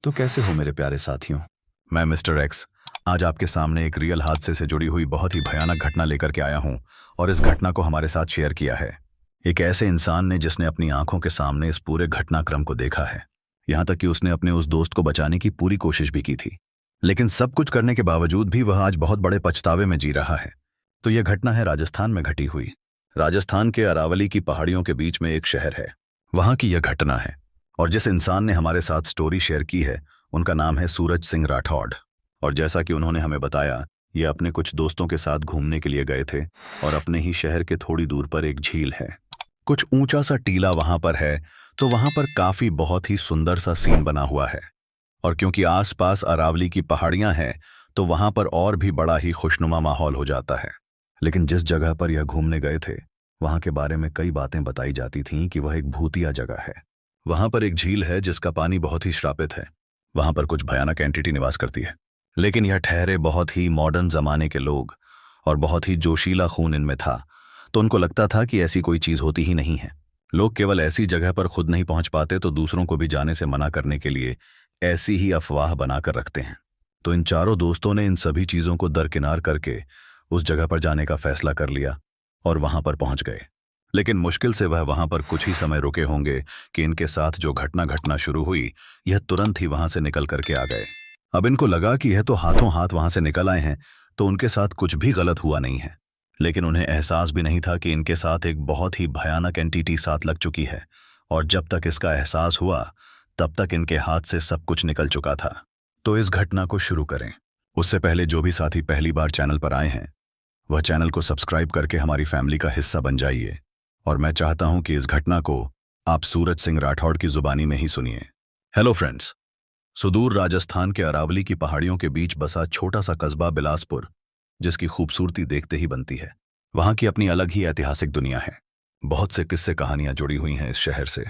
तो कैसे हो मेरे प्यारे साथियों। मैं मिस्टर एक्स आज आपके सामने एक रियल हादसे से जुड़ी हुई बहुत ही भयानक घटना लेकर के आया हूं और इस घटना को हमारे साथ शेयर किया है एक ऐसे इंसान ने जिसने अपनी आंखों के सामने इस पूरे घटनाक्रम को देखा है। यहां तक कि उसने अपने उस दोस्त को बचाने की पूरी कोशिश भी की थी, लेकिन सब कुछ करने के बावजूद भी वह आज बहुत बड़े पछतावे में जी रहा है। तो यह घटना है राजस्थान में घटी हुई। राजस्थान के अरावली की पहाड़ियों के बीच में एक शहर है, वहां की यह घटना है। और जिस इंसान ने हमारे साथ स्टोरी शेयर की है उनका नाम है सूरज सिंह राठौड़। और जैसा कि उन्होंने हमें बताया, ये अपने कुछ दोस्तों के साथ घूमने के लिए गए थे और अपने ही शहर के थोड़ी दूर पर एक झील है। कुछ ऊंचा सा टीला वहां पर है, तो वहां पर काफी बहुत ही सुंदर सा सीन बना हुआ है। और क्योंकि आसपास अरावली की पहाड़ियां हैं तो वहां पर और भी बड़ा ही खुशनुमा माहौल हो जाता है। लेकिन जिस जगह पर यह घूमने गए थे वहां के बारे में कई बातें बताई जाती थीं कि वह एक भूतिया जगह है। वहां पर एक झील है जिसका पानी बहुत ही श्रापित है। वहां पर कुछ भयानक एंटिटी निवास करती है, लेकिन यह ठहरे बहुत ही मॉडर्न जमाने के लोग और बहुत ही जोशीला खून इनमें था, तो उनको लगता था कि ऐसी कोई चीज होती ही नहीं है। लोग केवल ऐसी जगह पर खुद नहीं पहुंच पाते तो दूसरों को भी जाने से मना करने के लिए ऐसी ही अफवाह बनाकर रखते हैं। तो इन चारों दोस्तों ने इन सभी चीजों को दरकिनार करके उस जगह पर जाने का फैसला कर लिया और वहां पर पहुंच गए। लेकिन मुश्किल से वह वहां पर कुछ ही समय रुके होंगे कि इनके साथ जो घटना घटना शुरू हुई, यह तुरंत ही वहां से निकल करके आ गए। अब इनको लगा कि यह तो हाथों हाथ वहां से निकल आए हैं, तो उनके साथ कुछ भी गलत हुआ नहीं है। लेकिन उन्हें एहसास भी नहीं था कि इनके साथ एक बहुत ही भयानक एंटिटी साथ लग चुकी है। और जब तक इसका एहसास हुआ तब तक इनके हाथ से सब कुछ निकल चुका था। तो इस घटना को शुरू करें उससे पहले जो भी साथी पहली बार चैनल पर आए हैं वह चैनल को सब्सक्राइब करके हमारी फैमिली का हिस्सा बन जाइए। और मैं चाहता हूं कि इस घटना को आप सूरज सिंह राठौड़ की जुबानी में ही सुनिए। हेलो फ्रेंड्स, सुदूर राजस्थान के अरावली की पहाड़ियों के बीच बसा छोटा सा कस्बा बिलासपुर, जिसकी खूबसूरती देखते ही बनती है। वहां की अपनी अलग ही ऐतिहासिक दुनिया है। बहुत से किस्से कहानियां जुड़ी हुई हैं इस शहर से।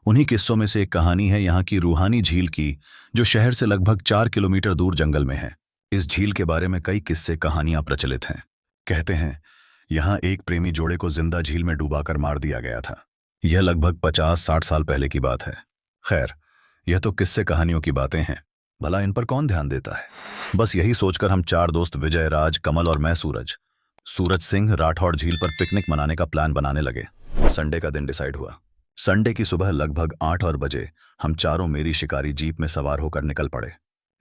उन्हीं किस्सों में से एक कहानी है यहाँ की रूहानी झील की, जो शहर से लगभग 4 किलोमीटर दूर जंगल में है। इस झील के बारे में कई किस्से कहानियां प्रचलित हैं। कहते हैं यहाँ एक प्रेमी जोड़े को जिंदा झील में डूबाकर मार दिया गया था। यह लगभग 50-60 साल पहले की बात है। खैर, यह तो किस्से कहानियों की बातें हैं, भला इन पर कौन ध्यान देता है। बस यही सोचकर हम 4 दोस्त विजय, राज, कमल और मैं सूरज सिंह राठौड़ झील पर पिकनिक मनाने का प्लान बनाने लगे। संडे का दिन डिसाइड हुआ। संडे की सुबह लगभग 8 और बजे हम चारों मेरी शिकारी जीप में सवार होकर निकल पड़े।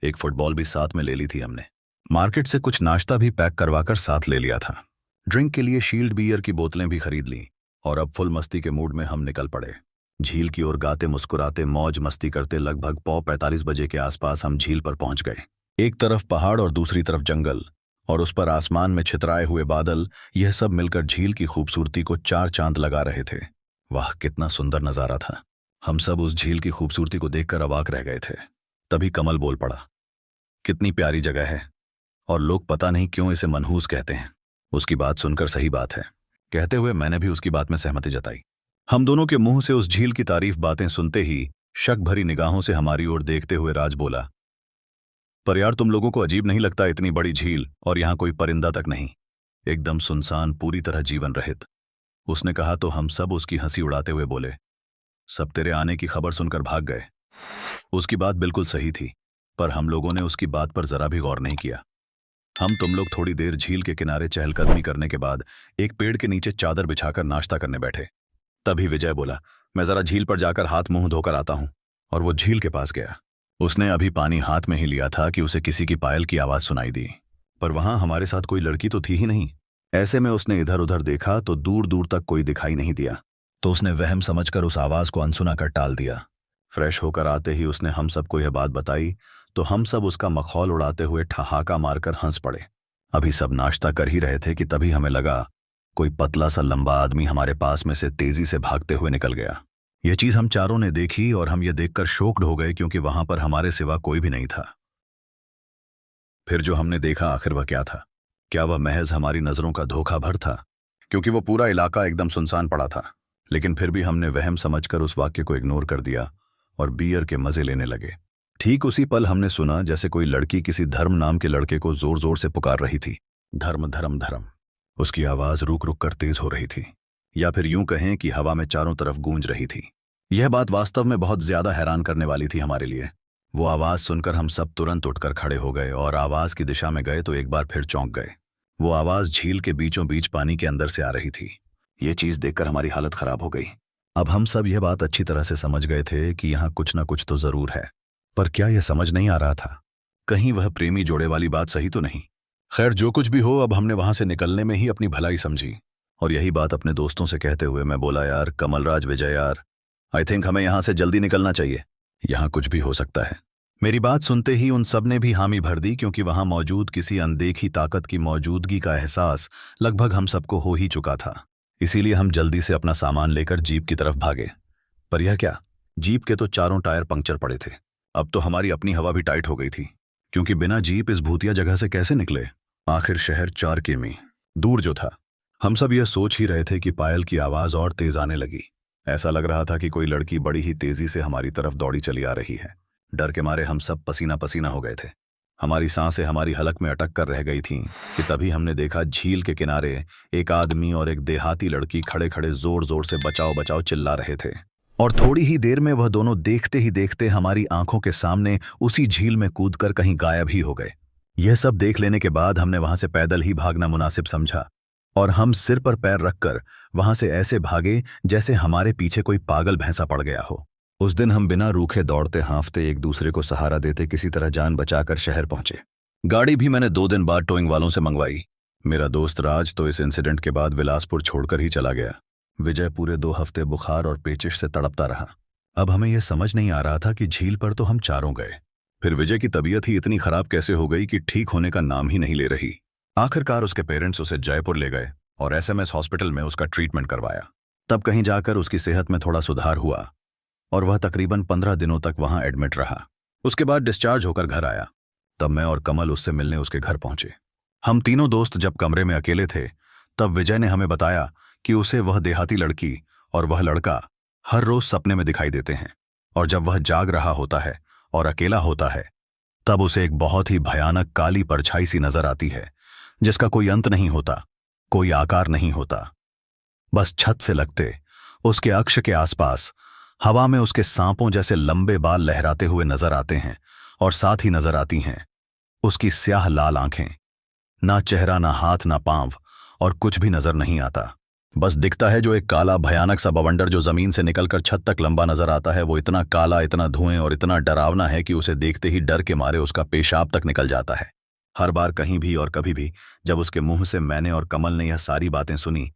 एक फुटबॉल भी साथ में ले ली थी हमने। मार्केट से कुछ नाश्ता भी पैक करवाकर साथ ले लिया था। ड्रिंक के लिए शील्ड बियर की बोतलें भी खरीद ली और अब फुल मस्ती के मूड में हम निकल पड़े। झील की ओर गाते मुस्कुराते मौज मस्ती करते लगभग 45 बजे के आसपास हम झील पर पहुंच गए। एक तरफ पहाड़ और दूसरी तरफ जंगल, और उस पर आसमान में छितराए हुए बादल, यह सब मिलकर झील की खूबसूरती को 4 चांद लगा रहे थे। वाह, कितना सुंदर नजारा था। हम सब उस झील की खूबसूरती को देखकर अवाक रह गए थे। तभी कमल बोल पड़ा, कितनी प्यारी जगह है, और लोग पता नहीं क्यों इसे मनहूस कहते हैं। उसकी बात सुनकर सही बात है, कहते हुए मैंने भी उसकी बात में सहमति जताई। हम दोनों के मुंह से उस झील की तारीफ बातें सुनते ही शक भरी निगाहों से हमारी ओर देखते हुए राज बोला, पर यार तुम लोगों को अजीब नहीं लगता इतनी बड़ी झील और यहां कोई परिंदा तक नहीं, एकदम सुनसान, पूरी तरह जीवन रहित। उसने कहा तो हम सब उसकी हंसी उड़ाते हुए बोले, सब तेरे आने की खबर सुनकर भाग गए। उसकी बात बिल्कुल सही थी, पर हम लोगों ने उसकी बात पर जरा भी गौर नहीं किया। हम तुम लोग थोड़ी देर झील के किनारे चहलकदमी करने के बाद एक पेड़ के नीचे चादर बिछाकर नाश्ता करने बैठे। तभी विजय बोला, मैं जरा झील पर जाकर हाथ मुंह धोकर आता हूं। और वो झील के पास गया। उसने अभी पानी हाथ में ही लिया था कि उसे किसी की पायल की आवाज सुनाई दी, पर वहां हमारे साथ कोई लड़की तो थी ही नहीं। ऐसे में उसने इधर उधर देखा तो दूर दूर तक कोई दिखाई नहीं दिया, तो उसने वहम समझकर उस आवाज को अनसुना कर टाल दिया। फ्रेश होकर आते ही उसने हम सबको यह बात बताई, तो हम सब उसका मखौल उड़ाते हुए ठहाका मारकर हंस पड़े। अभी सब नाश्ता कर ही रहे थे कि तभी हमें लगा कोई पतला सा लंबा आदमी हमारे पास में से तेजी से भागते हुए निकल गया। यह चीज हम चारों ने देखी और हम ये देखकर शॉक्ड हो गए, क्योंकि वहां पर हमारे सिवा कोई भी नहीं था। फिर जो हमने देखा आखिर वह क्या था? क्या वह महज हमारी नजरों का धोखा भर था? क्योंकि वो पूरा इलाका एकदम सुनसान पड़ा था। लेकिन फिर भी हमने वहम समझकर उस वाक्य को इग्नोर कर दिया और बियर के मजे लेने लगे। ठीक उसी पल हमने सुना जैसे कोई लड़की किसी धर्म नाम के लड़के को जोर जोर से पुकार रही थी। धर्म धर्म धर्म। उसकी आवाज रुक रुक कर तेज हो रही थी, या फिर यूं कहें कि हवा में चारों तरफ गूंज रही थी। यह बात वास्तव में बहुत ज्यादा हैरान करने वाली थी हमारे लिए। वो आवाज सुनकर हम सब तुरंत उठकर खड़े हो गए और आवाज की दिशा में गए तो एक बार फिर चौंक गए। वो आवाज झील के बीचों बीच पानी के अंदर से आ रही थी। ये चीज देखकर हमारी हालत खराब हो गई। अब हम सब यह बात अच्छी तरह से समझ गए थे कि यहाँ कुछ ना कुछ तो जरूर है, पर क्या यह समझ नहीं आ रहा था कहीं वह प्रेमी जोड़े वाली बात सही तो नहीं। खैर, जो कुछ भी हो, अब हमने वहां से निकलने में ही अपनी भलाई समझी और यही बात अपने दोस्तों से कहते हुए मैं बोला, यार कमलराज, विजय यार, आई थिंक हमें यहां से जल्दी निकलना चाहिए। यहां कुछ भी हो सकता है। मेरी बात सुनते ही उन सब ने भी हामी भर दी, क्योंकि वहां मौजूद किसी अनदेखी ताकत की मौजूदगी का एहसास लगभग हम सबको हो ही चुका था। इसीलिए हम जल्दी से अपना सामान लेकर जीप की तरफ भागे। पर यह क्या, जीप के तो चारों टायर पंक्चर पड़े थे। अब तो हमारी अपनी हवा भी टाइट हो गई थी, क्योंकि बिना जीप इस भूतिया जगह से कैसे निकले। आखिर शहर 4 किमी दूर जो था। हम सब यह सोच ही रहे थे कि पायल की आवाज और तेज आने लगी। ऐसा लग रहा था कि कोई लड़की बड़ी ही तेजी से हमारी तरफ दौड़ी चली आ रही है। डर के मारे हम सब पसीना पसीना हो गए थे। हमारी सांसें हमारी हलक में अटक कर रह गई थीं कि तभी हमने देखा झील के किनारे एक आदमी और एक देहाती लड़की खड़े खड़े जोर जोर से बचाओ बचाओ चिल्ला रहे थे। और थोड़ी ही देर में वह दोनों देखते ही देखते हमारी आंखों के सामने उसी झील में कूदकर कहीं गायब ही हो गए। यह सब देख लेने के बाद हमने वहां से पैदल ही भागना मुनासिब समझा और हम सिर पर पैर रखकर वहां से ऐसे भागे जैसे हमारे पीछे कोई पागल भैंसा पड़ गया हो। उस दिन हम बिना रूखे दौड़ते हाँफते एक दूसरे को सहारा देते किसी तरह जान बचाकर शहर पहुंचे। गाड़ी भी मैंने 2 दिन बाद टोइंग वालों से मंगवाई। मेरा दोस्त राज तो इस इंसिडेंट के बाद बिलासपुर छोड़कर ही चला गया। विजय पूरे 2 हफ्ते बुखार और पेचिश से तड़पता रहा। अब हमें यह समझ नहीं आ रहा था कि झील पर तो हम चारों गए, फिर विजय की तबीयत ही इतनी खराब कैसे हो गई कि ठीक होने का नाम ही नहीं ले रही। आखिरकार उसके पेरेंट्स उसे जयपुर ले गए और SMS हॉस्पिटल में उसका ट्रीटमेंट करवाया। तब कहीं जाकर उसकी सेहत में थोड़ा सुधार हुआ और वह तकरीबन 15 दिनों तक वहां एडमिट रहा। उसके बाद डिस्चार्ज होकर घर आया। तब मैं और कमल उससे मिलने उसके घर पहुंचे। हम तीनों दोस्त जब कमरे में अकेले थे तब विजय ने हमें बताया कि उसे वह देहाती लड़की और वह लड़का हर रोज सपने में दिखाई देते हैं और जब वह जाग रहा होता है और अकेला होता है तब उसे एक बहुत ही भयानक काली परछाई सी नजर आती है, जिसका कोई अंत नहीं होता, कोई आकार नहीं होता। बस छत से लगते उसके अक्ष के आसपास हवा में उसके सांपों जैसे लंबे बाल लहराते हुए नजर आते हैं और साथ ही नजर आती हैं उसकी स्याह लाल आंखें। ना चेहरा, ना हाथ, ना पांव और कुछ भी नजर नहीं आता। बस दिखता है जो एक काला भयानक सा बवंडर जो जमीन से निकलकर छत तक लंबा नजर आता है। वो इतना काला, इतना धुएं और इतना डरावना है कि उसे देखते ही डर के मारे उसका पेशाब तक निकल जाता है। हर बार कहीं भी और कभी भी जब उसके मुंह से मैंने और कमल ने यह सारी बातें सुनी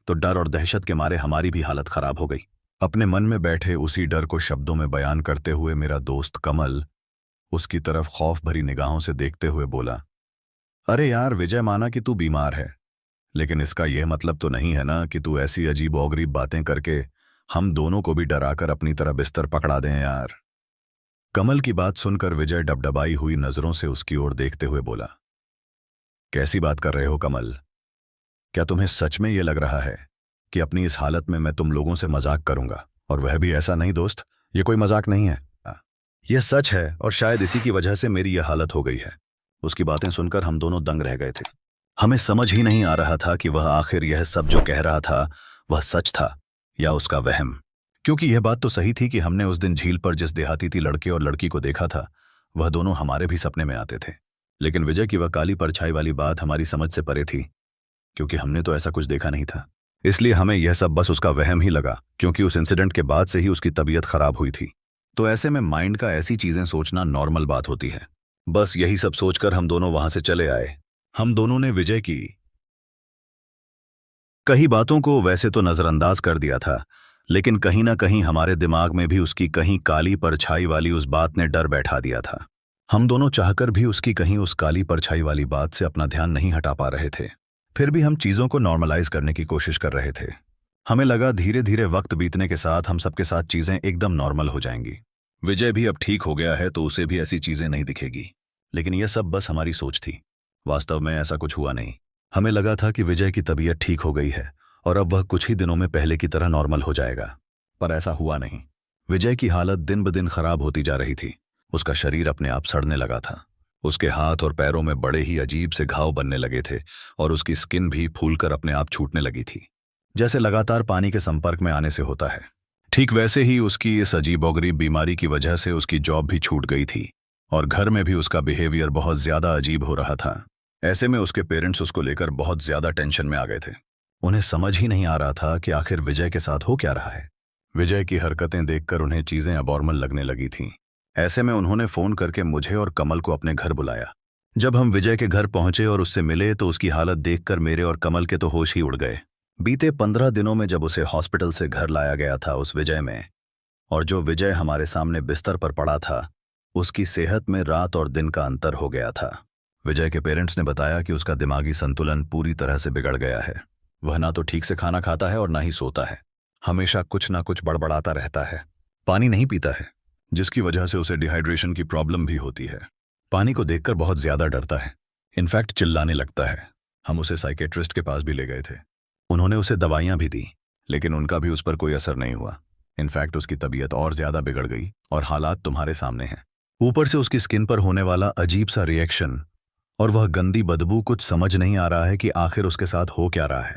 तो डर और दहशत के मारे हमारी भी हालत खराब हो गई। अपने मन में बैठे उसी डर को शब्दों में बयान करते हुए मेरा दोस्त कमल उसकी तरफ खौफ भरी निगाहों से देखते हुए बोला, अरे यार विजय, माना कि तू बीमार है, लेकिन इसका यह मतलब तो नहीं है ना कि तू ऐसी अजीब ओगरीब बातें करके हम दोनों को भी डराकर अपनी तरह बिस्तर पकड़ा दें यार। कमल की बात सुनकर विजय डबडबाई हुई नजरों से उसकी ओर देखते हुए बोला, कैसी बात कर रहे हो कमल? क्या तुम्हें सच में यह लग रहा है कि अपनी इस हालत में मैं तुम लोगों से मजाक करूंगा? और वह भी ऐसा नहीं दोस्त, ये कोई मजाक नहीं है, यह सच है और शायद इसी की वजह से मेरी यह हालत हो गई है। उसकी बातें सुनकर हम दोनों दंग रह गए थे। हमें समझ ही नहीं आ रहा था कि वह आखिर यह सब जो कह रहा था वह सच था या उसका वहम, क्योंकि यह बात तो सही थी कि हमने उस दिन झील पर जिस देहाती लड़के और लड़की को देखा था वह दोनों हमारे भी सपने में आते थे। लेकिन विजय की वह काली परछाई वाली बात हमारी समझ से परे थी, क्योंकि हमने तो ऐसा कुछ देखा नहीं था। इसलिए हमें यह सब बस उसका वहम ही लगा, क्योंकि उस इंसिडेंट के बाद से ही उसकी तबीयत खराब हुई थी। तो ऐसे में माइंड का ऐसी चीजें सोचना नॉर्मल बात होती है। बस यही सब सोचकर हम दोनों वहां से चले आए। हम दोनों ने विजय की कई बातों को वैसे तो नजरअंदाज कर दिया था, लेकिन कहीं ना कहीं हमारे दिमाग में भी उसकी कहीं काली परछाई वाली उस बात ने डर बैठा दिया था। हम दोनों चाहकर भी उसकी कहीं उस काली परछाई वाली बात से अपना ध्यान नहीं हटा पा रहे थे। फिर भी हम चीजों को नॉर्मलाइज करने की कोशिश कर रहे थे। हमें लगा धीरे धीरे वक्त बीतने के साथ हम सबके साथ चीजें एकदम नॉर्मल हो जाएंगी। विजय भी अब ठीक हो गया है तो उसे भी ऐसी चीजें नहीं दिखेगी। लेकिन यह सब बस हमारी सोच थी, वास्तव में ऐसा कुछ हुआ नहीं। हमें लगा था कि विजय की तबीयत ठीक हो गई है और अब वह कुछ ही दिनों में पहले की तरह नॉर्मल हो जाएगा, पर ऐसा हुआ नहीं। विजय की हालत दिन ब दिन खराब होती जा रही थी। उसका शरीर अपने आप सड़ने लगा था। उसके हाथ और पैरों में बड़े ही अजीब से घाव बनने लगे थे और उसकी स्किन भी फूलकर अपने आप छूटने लगी थी, जैसे लगातार पानी के संपर्क में आने से होता है। ठीक वैसे ही उसकी इस अजीबोगरीब बीमारी की वजह से उसकी जॉब भी छूट गई थी और घर में भी उसका बिहेवियर बहुत ज्यादा अजीब हो रहा था। ऐसे में उसके पेरेंट्स उसको लेकर बहुत ज्यादा टेंशन में आ गए थे। उन्हें समझ ही नहीं आ रहा था कि आखिर विजय के साथ हो क्या रहा है। विजय की हरकतें देखकर उन्हें चीजें अबॉर्मल लगने लगी थीं। ऐसे में उन्होंने फोन करके मुझे और कमल को अपने घर बुलाया। जब हम विजय के घर पहुंचे और उससे मिले तो उसकी हालत देखकर मेरे और कमल के तो होश ही उड़ गए। बीते 15 दिनों में जब उसे हॉस्पिटल से घर लाया गया था उस विजय में, और जो विजय हमारे सामने बिस्तर पर पड़ा था, उसकी सेहत में रात और दिन का अंतर हो गया था। विजय के पेरेंट्स ने बताया कि उसका दिमागी संतुलन पूरी तरह से बिगड़ गया है। वह ना तो ठीक से खाना खाता है और ना ही सोता है। हमेशा कुछ ना कुछ बड़बड़ाता रहता है। पानी नहीं पीता है, जिसकी वजह से उसे डिहाइड्रेशन की प्रॉब्लम भी होती है। पानी को देखकर बहुत ज्यादा डरता है, इनफैक्ट चिल्लाने लगता है। हम उसे साइकेट्रिस्ट के पास भी ले गए थे। उन्होंने उसे दवाइयां भी दी, लेकिन उनका भी उस पर कोई असर नहीं हुआ। इनफैक्ट उसकी तबीयत और ज्यादा बिगड़ गई और हालात तुम्हारे सामने हैं। ऊपर से उसकी स्किन पर होने वाला अजीब सा रिएक्शन और वह गंदी बदबू, कुछ समझ नहीं आ रहा है कि आखिर उसके साथ हो क्या रहा है।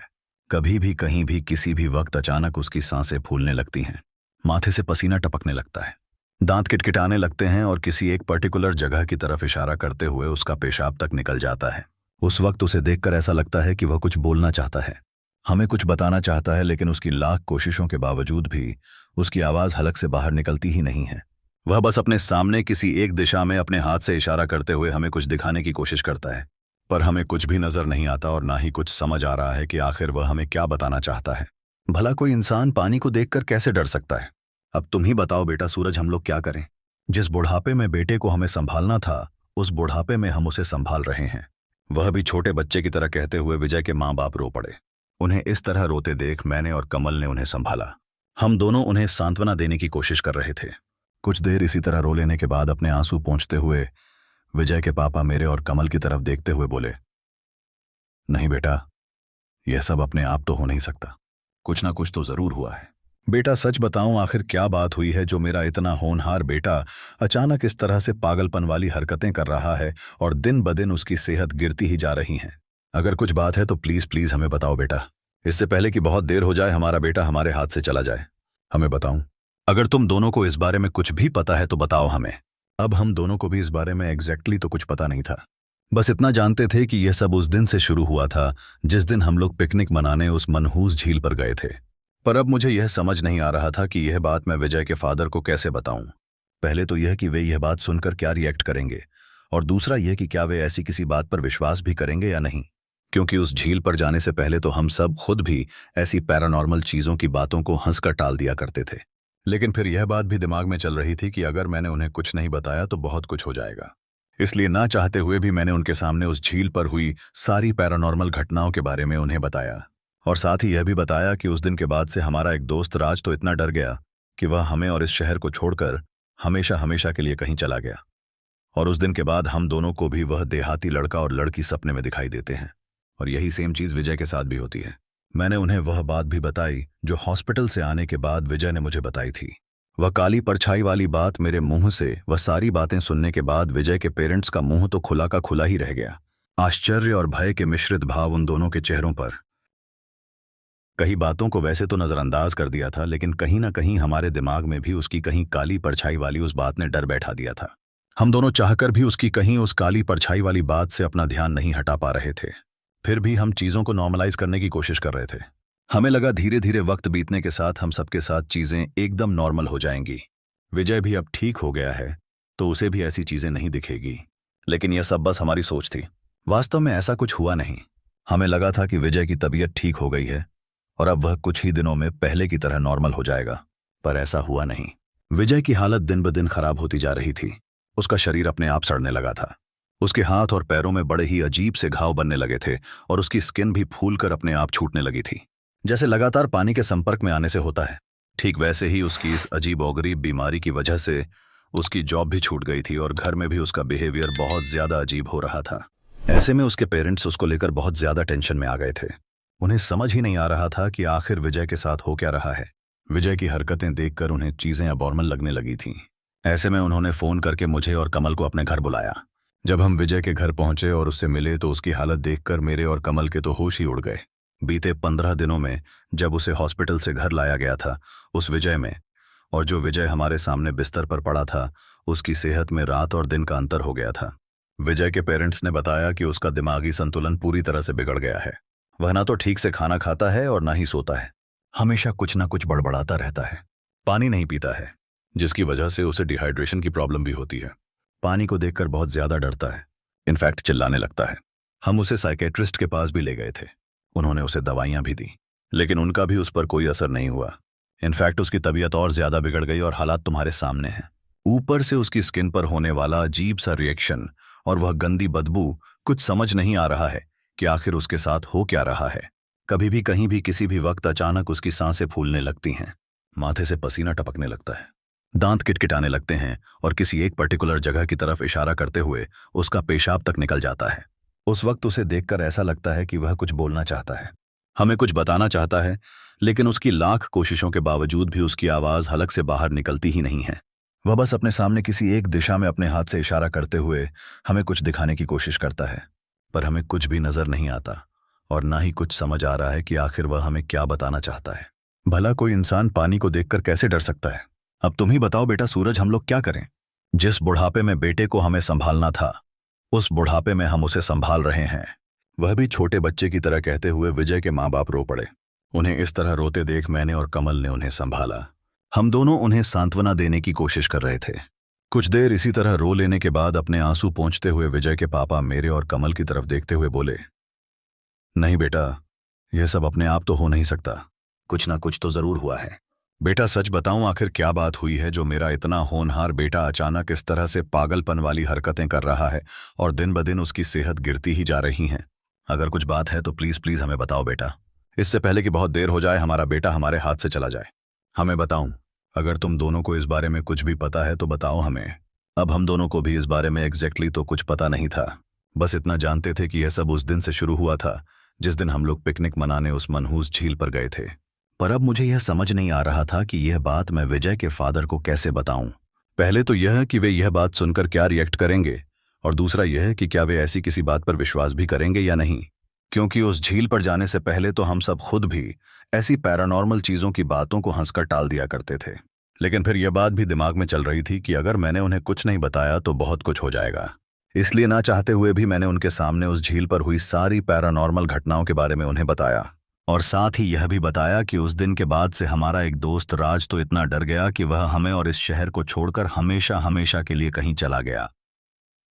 कभी भी कहीं भी किसी भी वक्त अचानक उसकी सांसें फूलने लगती हैं, माथे से पसीना टपकने लगता है, दांत किटकिटाने लगते हैं और किसी एक पर्टिकुलर जगह की तरफ इशारा करते हुए उसका पेशाब तक निकल जाता है। उस वक्त उसे देखकर ऐसा लगता है कि वह कुछ बोलना चाहता है, हमें कुछ बताना चाहता है, लेकिन उसकी लाख कोशिशों के बावजूद भी उसकी आवाज हलक से बाहर निकलती ही नहीं है। वह बस अपने सामने किसी एक दिशा में अपने हाथ से इशारा करते हुए हमें कुछ दिखाने की कोशिश करता है, पर हमें कुछ भी नजर नहीं आता और ना ही कुछ समझ आ रहा है कि आखिर वह हमें क्या बताना चाहता है। भला कोई इंसान पानी को देखकर कैसे डर सकता है? अब तुम ही बताओ बेटा सूरज, हम लोग क्या करें? जिस बुढ़ापे में बेटे को हमें संभालना था, उस बुढ़ापे में हम उसे संभाल रहे हैं। वह भी छोटे बच्चे की तरह कहते हुए विजय के माँ बाप रो पड़े। उन्हें इस तरह रोते देख मैंने और कमल ने उन्हें संभाला। हम दोनों उन्हें सांत्वना देने की कोशिश कर रहे थे। कुछ देर इसी तरह रो लेने के बाद अपने आंसू पोंछते हुए विजय के पापा मेरे और कमल की तरफ देखते हुए बोले, नहीं बेटा, यह सब अपने आप तो हो नहीं सकता, कुछ ना कुछ तो जरूर हुआ है। बेटा सच बताऊं, आखिर क्या बात हुई है जो मेरा इतना होनहार बेटा अचानक इस तरह से पागलपन वाली हरकतें कर रहा है और दिन ब दिन उसकी सेहत गिरती ही जा रही है? अगर कुछ बात है तो प्लीज प्लीज हमें बताओ बेटा, इससे पहले कि बहुत देर हो जाए, हमारा बेटा हमारे हाथ से चला जाए। हमें बताऊं, अगर तुम दोनों को इस बारे में कुछ भी पता है तो बताओ हमें। अब हम दोनों को भी इस बारे में एग्जैक्टली तो कुछ पता नहीं था, बस इतना जानते थे कि यह सब उस दिन से शुरू हुआ था जिस दिन हम लोग पिकनिक मनाने उस मनहूस झील पर गए थे। पर अब मुझे यह समझ नहीं आ रहा था कि यह बात मैं विजय के फादर को कैसे बताऊं। पहले तो यह कि वे यह बात सुनकर क्या रिएक्ट करेंगे, और दूसरा यह कि क्या वे ऐसी किसी बात पर विश्वास भी करेंगे या नहीं, क्योंकि उस झील पर जाने से पहले तो हम सब खुद भी ऐसी पैरानॉर्मल चीजों की बातों को हंसकर टाल दिया करते थे। लेकिन फिर यह बात भी दिमाग में चल रही थी कि अगर मैंने उन्हें कुछ नहीं बताया तो बहुत कुछ हो जाएगा। इसलिए ना चाहते हुए भी मैंने उनके सामने उस झील पर हुई सारी पैरानॉर्मल घटनाओं के बारे में उन्हें बताया, और साथ ही यह भी बताया कि उस दिन के बाद से हमारा एक दोस्त राज तो इतना डर गया कि वह हमें और इस शहर को छोड़कर हमेशा हमेशा के लिए कहीं चला गया। और उस दिन के बाद हम दोनों को भी वह देहाती लड़का और लड़की सपने में दिखाई देते हैं, और यही सेम चीज विजय के साथ भी होती है। मैंने उन्हें वह बात भी बताई जो हॉस्पिटल से आने के बाद विजय ने मुझे बताई थी। वह काली परछाई वाली बात मेरे मुंह से, वह सारी बातें सुनने के बाद विजय के पेरेंट्स का मुंह तो खुला का खुला ही रह गया। आश्चर्य और भय के मिश्रित भाव उन दोनों के चेहरों पर। कई बातों को वैसे तो नजरअंदाज कर दिया था, लेकिन कहीं ना कहीं हमारे दिमाग में भी उसकी कहीं काली परछाई वाली उस बात ने डर बैठा दिया था। हम दोनों चाहकर भी उसकी कहीं उस काली परछाई वाली बात से अपना ध्यान नहीं हटा पा रहे थे। फिर भी हम चीजों को नॉर्मलाइज करने की कोशिश कर रहे थे। हमें लगा धीरे धीरे वक्त बीतने के साथ हम सबके साथ चीजें एकदम नॉर्मल हो जाएंगी। विजय भी अब ठीक हो गया है तो उसे भी ऐसी चीजें नहीं दिखेगी। लेकिन यह सब बस हमारी सोच थी, वास्तव में ऐसा कुछ हुआ नहीं। हमें लगा था कि विजय की तबीयत ठीक हो गई है और अब वह कुछ ही दिनों में पहले की तरह नॉर्मल हो जाएगा, पर ऐसा हुआ नहीं। विजय की हालत दिन ब दिन खराब होती जा रही थी। उसका शरीर अपने आप सड़ने लगा था। उसके हाथ और पैरों में बड़े ही अजीब से घाव बनने लगे थे और उसकी स्किन भी फूलकर अपने आप छूटने लगी थी, जैसे लगातार पानी के संपर्क में आने से होता है। ठीक वैसे ही उसकी इस अजीबोगरीब बीमारी की वजह से उसकी जॉब भी छूट गई थी और घर में भी उसका बिहेवियर बहुत ज्यादा अजीब हो रहा था। ऐसे में उसके पेरेंट्स उसको लेकर बहुत ज्यादा टेंशन में आ गए थे। उन्हें समझ ही नहीं आ रहा था कि आखिर विजय के साथ हो क्या रहा है। विजय की हरकतें देखकर उन्हें चीजें अबॉर्मल लगने लगी थीं। ऐसे में उन्होंने फोन करके मुझे और कमल को अपने घर बुलाया। जब हम विजय के घर पहुंचे और उससे मिले तो उसकी हालत देखकर मेरे और कमल के तो होश ही उड़ गए। बीते 15 दिनों में जब उसे हॉस्पिटल से घर लाया गया था उस विजय में, और जो विजय हमारे सामने बिस्तर पर पड़ा था उसकी सेहत में रात और दिन का अंतर हो गया था। विजय के पेरेंट्स ने बताया कि उसका दिमागी संतुलन पूरी तरह से बिगड़ गया है। वह ना तो ठीक से खाना खाता है और ना ही सोता है। हमेशा कुछ ना कुछ बड़बड़ाता रहता है। पानी नहीं पीता है, जिसकी वजह से उसे डिहाइड्रेशन की प्रॉब्लम भी होती है। पानी को देखकर बहुत ज्यादा डरता है, इनफैक्ट चिल्लाने लगता है। हम उसे साइकेट्रिस्ट के पास भी ले गए थे। उन्होंने उसे दवाइयां भी दी, लेकिन उनका भी उस पर कोई असर नहीं हुआ। इनफैक्ट उसकी तबीयत और ज्यादा बिगड़ गई और हालात तुम्हारे सामने हैं। ऊपर से उसकी स्किन पर होने वाला अजीब सा रिएक्शन और वह गंदी बदबू, कुछ समझ नहीं आ रहा है कि आखिर उसके साथ हो क्या रहा है। कभी भी कहीं भी किसी भी वक्त अचानक उसकी सांसें फूलने लगती हैं, माथे से पसीना टपकने लगता है, दांत किटकिटाने लगते हैं और किसी एक पर्टिकुलर जगह की तरफ इशारा करते हुए उसका पेशाब तक निकल जाता है। उस वक्त उसे देखकर ऐसा लगता है कि वह कुछ बोलना चाहता है, हमें कुछ बताना चाहता है, लेकिन उसकी लाख कोशिशों के बावजूद भी उसकी आवाज हलक से बाहर निकलती ही नहीं है। वह बस अपने सामने किसी एक दिशा में अपने हाथ से इशारा करते हुए हमें कुछ दिखाने की कोशिश करता है, पर हमें कुछ भी नजर नहीं आता और ना ही कुछ समझ आ रहा है कि आखिर वह हमें क्या बताना चाहता है। भला कोई इंसान पानी को देखकर कैसे डर सकता है? अब तुम ही बताओ बेटा सूरज, हम लोग क्या करें? जिस बुढ़ापे में बेटे को हमें संभालना था, उस बुढ़ापे में हम उसे संभाल रहे हैं। वह भी छोटे बच्चे की तरह, कहते हुए विजय के माँ बाप रो पड़े। उन्हें इस तरह रोते देख मैंने और कमल ने उन्हें संभाला। हम दोनों उन्हें सांत्वना देने की कोशिश कर रहे थे। कुछ देर इसी तरह रो लेने के बाद अपने आंसू पोंछते हुए विजय के पापा मेरे और कमल की तरफ देखते हुए बोले, नहीं बेटा, यह सब अपने आप तो हो नहीं सकता, कुछ ना कुछ तो जरूर हुआ है। बेटा सच बताऊं, आखिर क्या बात हुई है जो मेरा इतना होनहार बेटा अचानक इस तरह से पागलपन वाली हरकतें कर रहा है और दिन ब दिन उसकी सेहत गिरती ही जा रही है? अगर कुछ बात है तो प्लीज प्लीज हमें बताओ बेटा, इससे पहले कि बहुत देर हो जाए, हमारा बेटा हमारे हाथ से चला जाए। हमें बताऊं, अगर तुम दोनों को इस बारे में कुछ भी पता है तो बताओ हमें। अब हम दोनों को भी इस बारे में एग्जैक्टली तो कुछ पता नहीं था, बस इतना जानते थे कि यह सब उस दिन से शुरू हुआ था जिस दिन हम लोग पिकनिक मनाने उस मनहूस झील पर गए थे। पर अब मुझे यह समझ नहीं आ रहा था कि यह बात मैं विजय के फादर को कैसे बताऊं। पहले तो यह कि वे यह बात सुनकर क्या रिएक्ट करेंगे, और दूसरा यह कि क्या वे ऐसी किसी बात पर विश्वास भी करेंगे या नहीं, क्योंकि उस झील पर जाने से पहले तो हम सब खुद भी ऐसी पैरानॉर्मल चीजों की बातों को हंसकर टाल दिया करते थे। लेकिन फिर यह बात भी दिमाग में चल रही थी कि अगर मैंने उन्हें कुछ नहीं बताया तो बहुत कुछ हो जाएगा। इसलिए ना चाहते हुए भी मैंने उनके सामने उस झील पर हुई सारी पैरानॉर्मल घटनाओं के बारे में उन्हें बताया, और साथ ही यह भी बताया कि उस दिन के बाद से हमारा एक दोस्त राज तो इतना डर गया कि वह हमें और इस शहर को छोड़कर हमेशा हमेशा के लिए कहीं चला गया।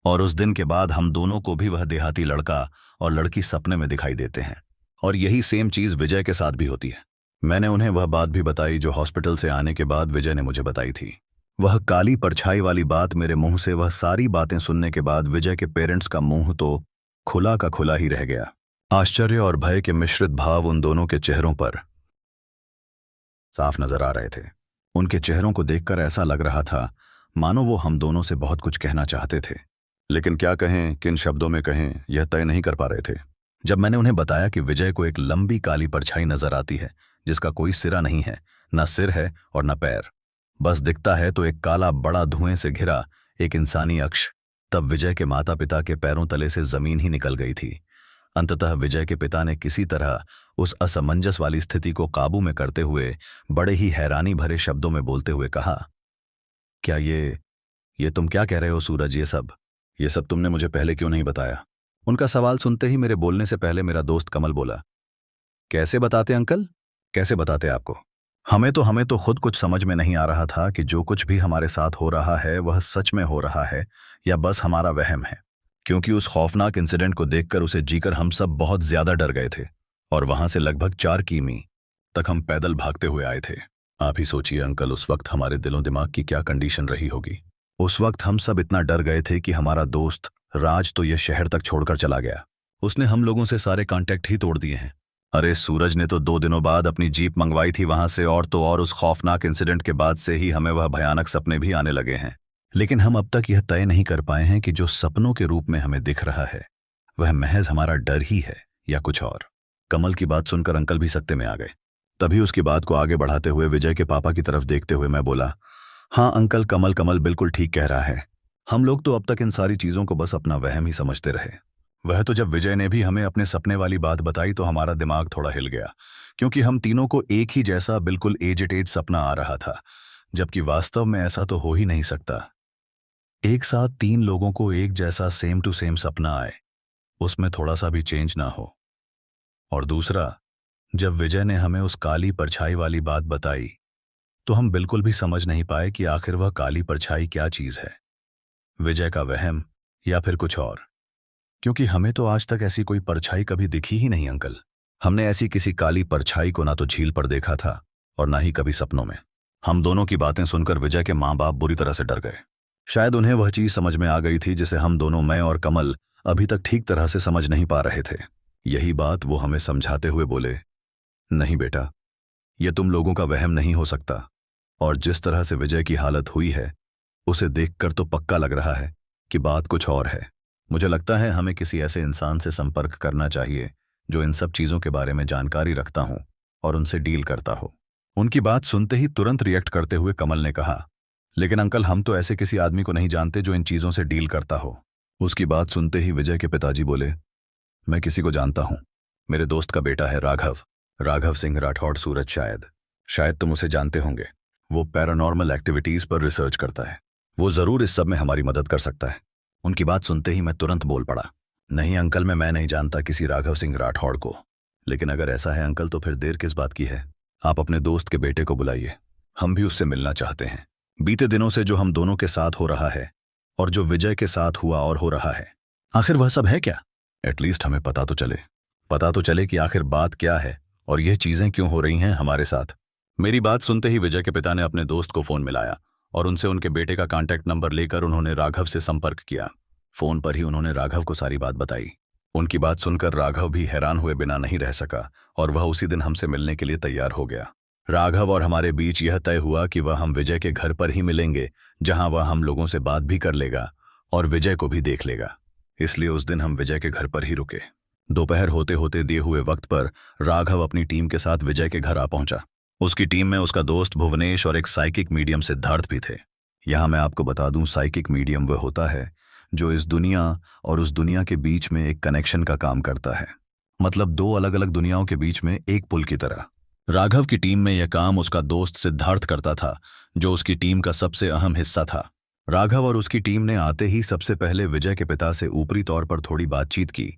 और उस दिन के बाद हम दोनों को भी वह देहाती लड़का और लड़की सपने में दिखाई देते हैं, और यही सेम चीज विजय के साथ भी होती है। मैंने उन्हें वह बात भी बताई जो हॉस्पिटल से आने के बाद विजय ने मुझे बताई थी। वह काली परछाई वाली बात मेरे मुंह से। वह सारी बातें सुनने के बाद विजय के पेरेंट्स का मुंह तो खुला का खुला ही रह गया। आश्चर्य और भय के मिश्रित भाव उन दोनों के चेहरों पर साफ नजर आ रहे थे। उनके चेहरों को देखकर ऐसा लग रहा था मानो वो हम दोनों से बहुत कुछ कहना चाहते थे, लेकिन क्या कहें, किन शब्दों में कहें, यह तय नहीं कर पा रहे थे। जब मैंने उन्हें बताया कि विजय को एक लंबी काली परछाई नजर आती है जिसका कोई सिरा नहीं है, न सिर है और न पैर, बस दिखता है तो एक काला बड़ा धुएं से घिरा एक इंसानी अक्ष, तब विजय के माता पिता के पैरों तले से जमीन ही निकल गई थी। अंततः विजय के पिता ने किसी तरह उस असमंजस वाली स्थिति को काबू में करते हुए बड़े ही हैरानी भरे शब्दों में बोलते हुए कहा, क्या ये तुम क्या कह रहे हो सूरज? ये सब तुमने मुझे पहले क्यों नहीं बताया? उनका सवाल सुनते ही मेरे बोलने से पहले मेरा दोस्त कमल बोला, कैसे बताते अंकल, कैसे बताते आपको? हमें तो खुद कुछ समझ में नहीं आ रहा था कि जो कुछ भी हमारे साथ हो रहा है वह सच में हो रहा है या बस हमारा वहम है, क्योंकि उस खौफनाक इंसिडेंट को देखकर, उसे जीकर हम सब बहुत ज्यादा डर गए थे, और वहां से लगभग 4 किमी तक हम पैदल भागते हुए आए थे। आप ही सोचिए अंकल, उस वक्त हमारे दिलों दिमाग की क्या कंडीशन रही होगी। उस वक्त हम सब इतना डर गए थे कि हमारा दोस्त राज तो यह शहर तक छोड़कर चला गया। उसने हम लोगों से सारे कांटेक्ट ही तोड़ दिए हैं। अरे सूरज ने तो 2 दिनों बाद अपनी जीप मंगवाई थी वहां से, और तो और उस खौफनाक इंसिडेंट के बाद से ही हमें वह भयानक सपने भी आने लगे हैं। लेकिन हम अब तक यह तय नहीं कर पाए हैं कि जो सपनों के रूप में हमें दिख रहा है वह महज हमारा डर ही है या कुछ और। कमल की बात सुनकर अंकल भी सकते में आ गए। तभी उसकी बात को आगे बढ़ाते हुए विजय के पापा की तरफ देखते हुए मैं बोला, हाँ अंकल, कमल बिल्कुल ठीक कह रहा है। हम लोग तो अब तक इन सारी चीजों को बस अपना वहम ही समझते रहे। वह तो जब विजय ने भी हमें अपने सपने वाली बात बताई तो हमारा दिमाग थोड़ा हिल गया, क्योंकि हम तीनों को एक ही जैसा बिल्कुल एज इट एज सपना आ रहा था, जबकि वास्तव में ऐसा तो हो ही नहीं सकता। एक साथ 3 लोगों को एक जैसा सेम टू सेम सपना आए, उसमें थोड़ा सा भी चेंज ना हो। और दूसरा, जब विजय ने हमें उस काली परछाई वाली बात बताई तो हम बिल्कुल भी समझ नहीं पाए कि आखिर वह काली परछाई क्या चीज है, विजय का वहम या फिर कुछ और। क्योंकि हमें तो आज तक ऐसी कोई परछाई कभी दिखी ही नहीं अंकल। हमने ऐसी किसी काली परछाई को ना तो झील पर देखा था और ना ही कभी सपनों में। हम दोनों की बातें सुनकर विजय के माँ बाप बुरी तरह से डर गए। शायद उन्हें वह चीज समझ में आ गई थी जिसे हम दोनों, मैं और कमल, अभी तक ठीक तरह से समझ नहीं पा रहे थे। यही बात वो हमें समझाते हुए बोले, नहीं बेटा, यह तुम लोगों का वहम नहीं हो सकता। और जिस तरह से विजय की हालत हुई है उसे देखकर तो पक्का लग रहा है कि बात कुछ और है। मुझे लगता है हमें किसी ऐसे इंसान से संपर्क करना चाहिए जो इन सब चीजों के बारे में जानकारी रखता हो और उनसे डील करता हो। उनकी बात सुनते ही तुरंत रिएक्ट करते हुए कमल ने कहा, लेकिन अंकल, हम तो ऐसे किसी आदमी को नहीं जानते जो इन चीजों से डील करता हो। उसकी बात सुनते ही विजय के पिताजी बोले, मैं किसी को जानता हूं, मेरे दोस्त का बेटा है राघव, राघव सिंह राठौड़ सूरज। शायद तुम उसे जानते होंगे। वो पैरानॉर्मल एक्टिविटीज पर रिसर्च करता है। वो जरूर इस सब में हमारी मदद कर सकता है। उनकी बात सुनते ही मैं तुरंत बोल पड़ा, नहीं अंकल, मैं नहीं जानता किसी राघव सिंह राठौड़ को। लेकिन अगर ऐसा है अंकल तो फिर देर किस बात की है? आप अपने दोस्त के बेटे को बुलाइए, हम भी उससे मिलना चाहते हैं। बीते दिनों से जो हम दोनों के साथ हो रहा है और जो विजय के साथ हुआ और हो रहा है, आखिर वह सब है क्या? एटलीस्ट हमें पता तो चले कि आखिर बात क्या है और यह चीजें क्यों हो रही हैं हमारे साथ। मेरी बात सुनते ही विजय के पिता ने अपने दोस्त को फोन मिलाया और उनसे उनके बेटे का कांटेक्ट नंबर लेकर उन्होंने राघव से संपर्क किया। फोन पर ही उन्होंने राघव को सारी बात बताई। उनकी बात सुनकर राघव भी हैरान हुए बिना नहीं रह सका और वह उसी दिन हमसे मिलने के लिए तैयार हो गया। राघव और हमारे बीच यह तय हुआ कि वह हम विजय के घर पर ही मिलेंगे, जहां वह हम लोगों से बात भी कर लेगा और विजय को भी देख लेगा। इसलिए उस दिन हम विजय के घर पर ही रुके। दोपहर होते होते दिए हुए वक्त पर राघव अपनी टीम के साथ विजय के घर आ पहुंचा। उसकी टीम में उसका दोस्त भुवनेश और एक साइकिक मीडियम सिद्धार्थ भी थे। यहां मैं आपको बता दूं, साइकिक मीडियम वह होता है जो इस दुनिया और उस दुनिया के बीच में एक कनेक्शन का काम करता है, मतलब 2 अलग अलग दुनियाओं के बीच में एक पुल की तरह। राघव की टीम में यह काम उसका दोस्त सिद्धार्थ करता था, जो उसकी टीम का सबसे अहम हिस्सा था। राघव और उसकी टीम ने आते ही सबसे पहले विजय के पिता से ऊपरी तौर पर थोड़ी बातचीत की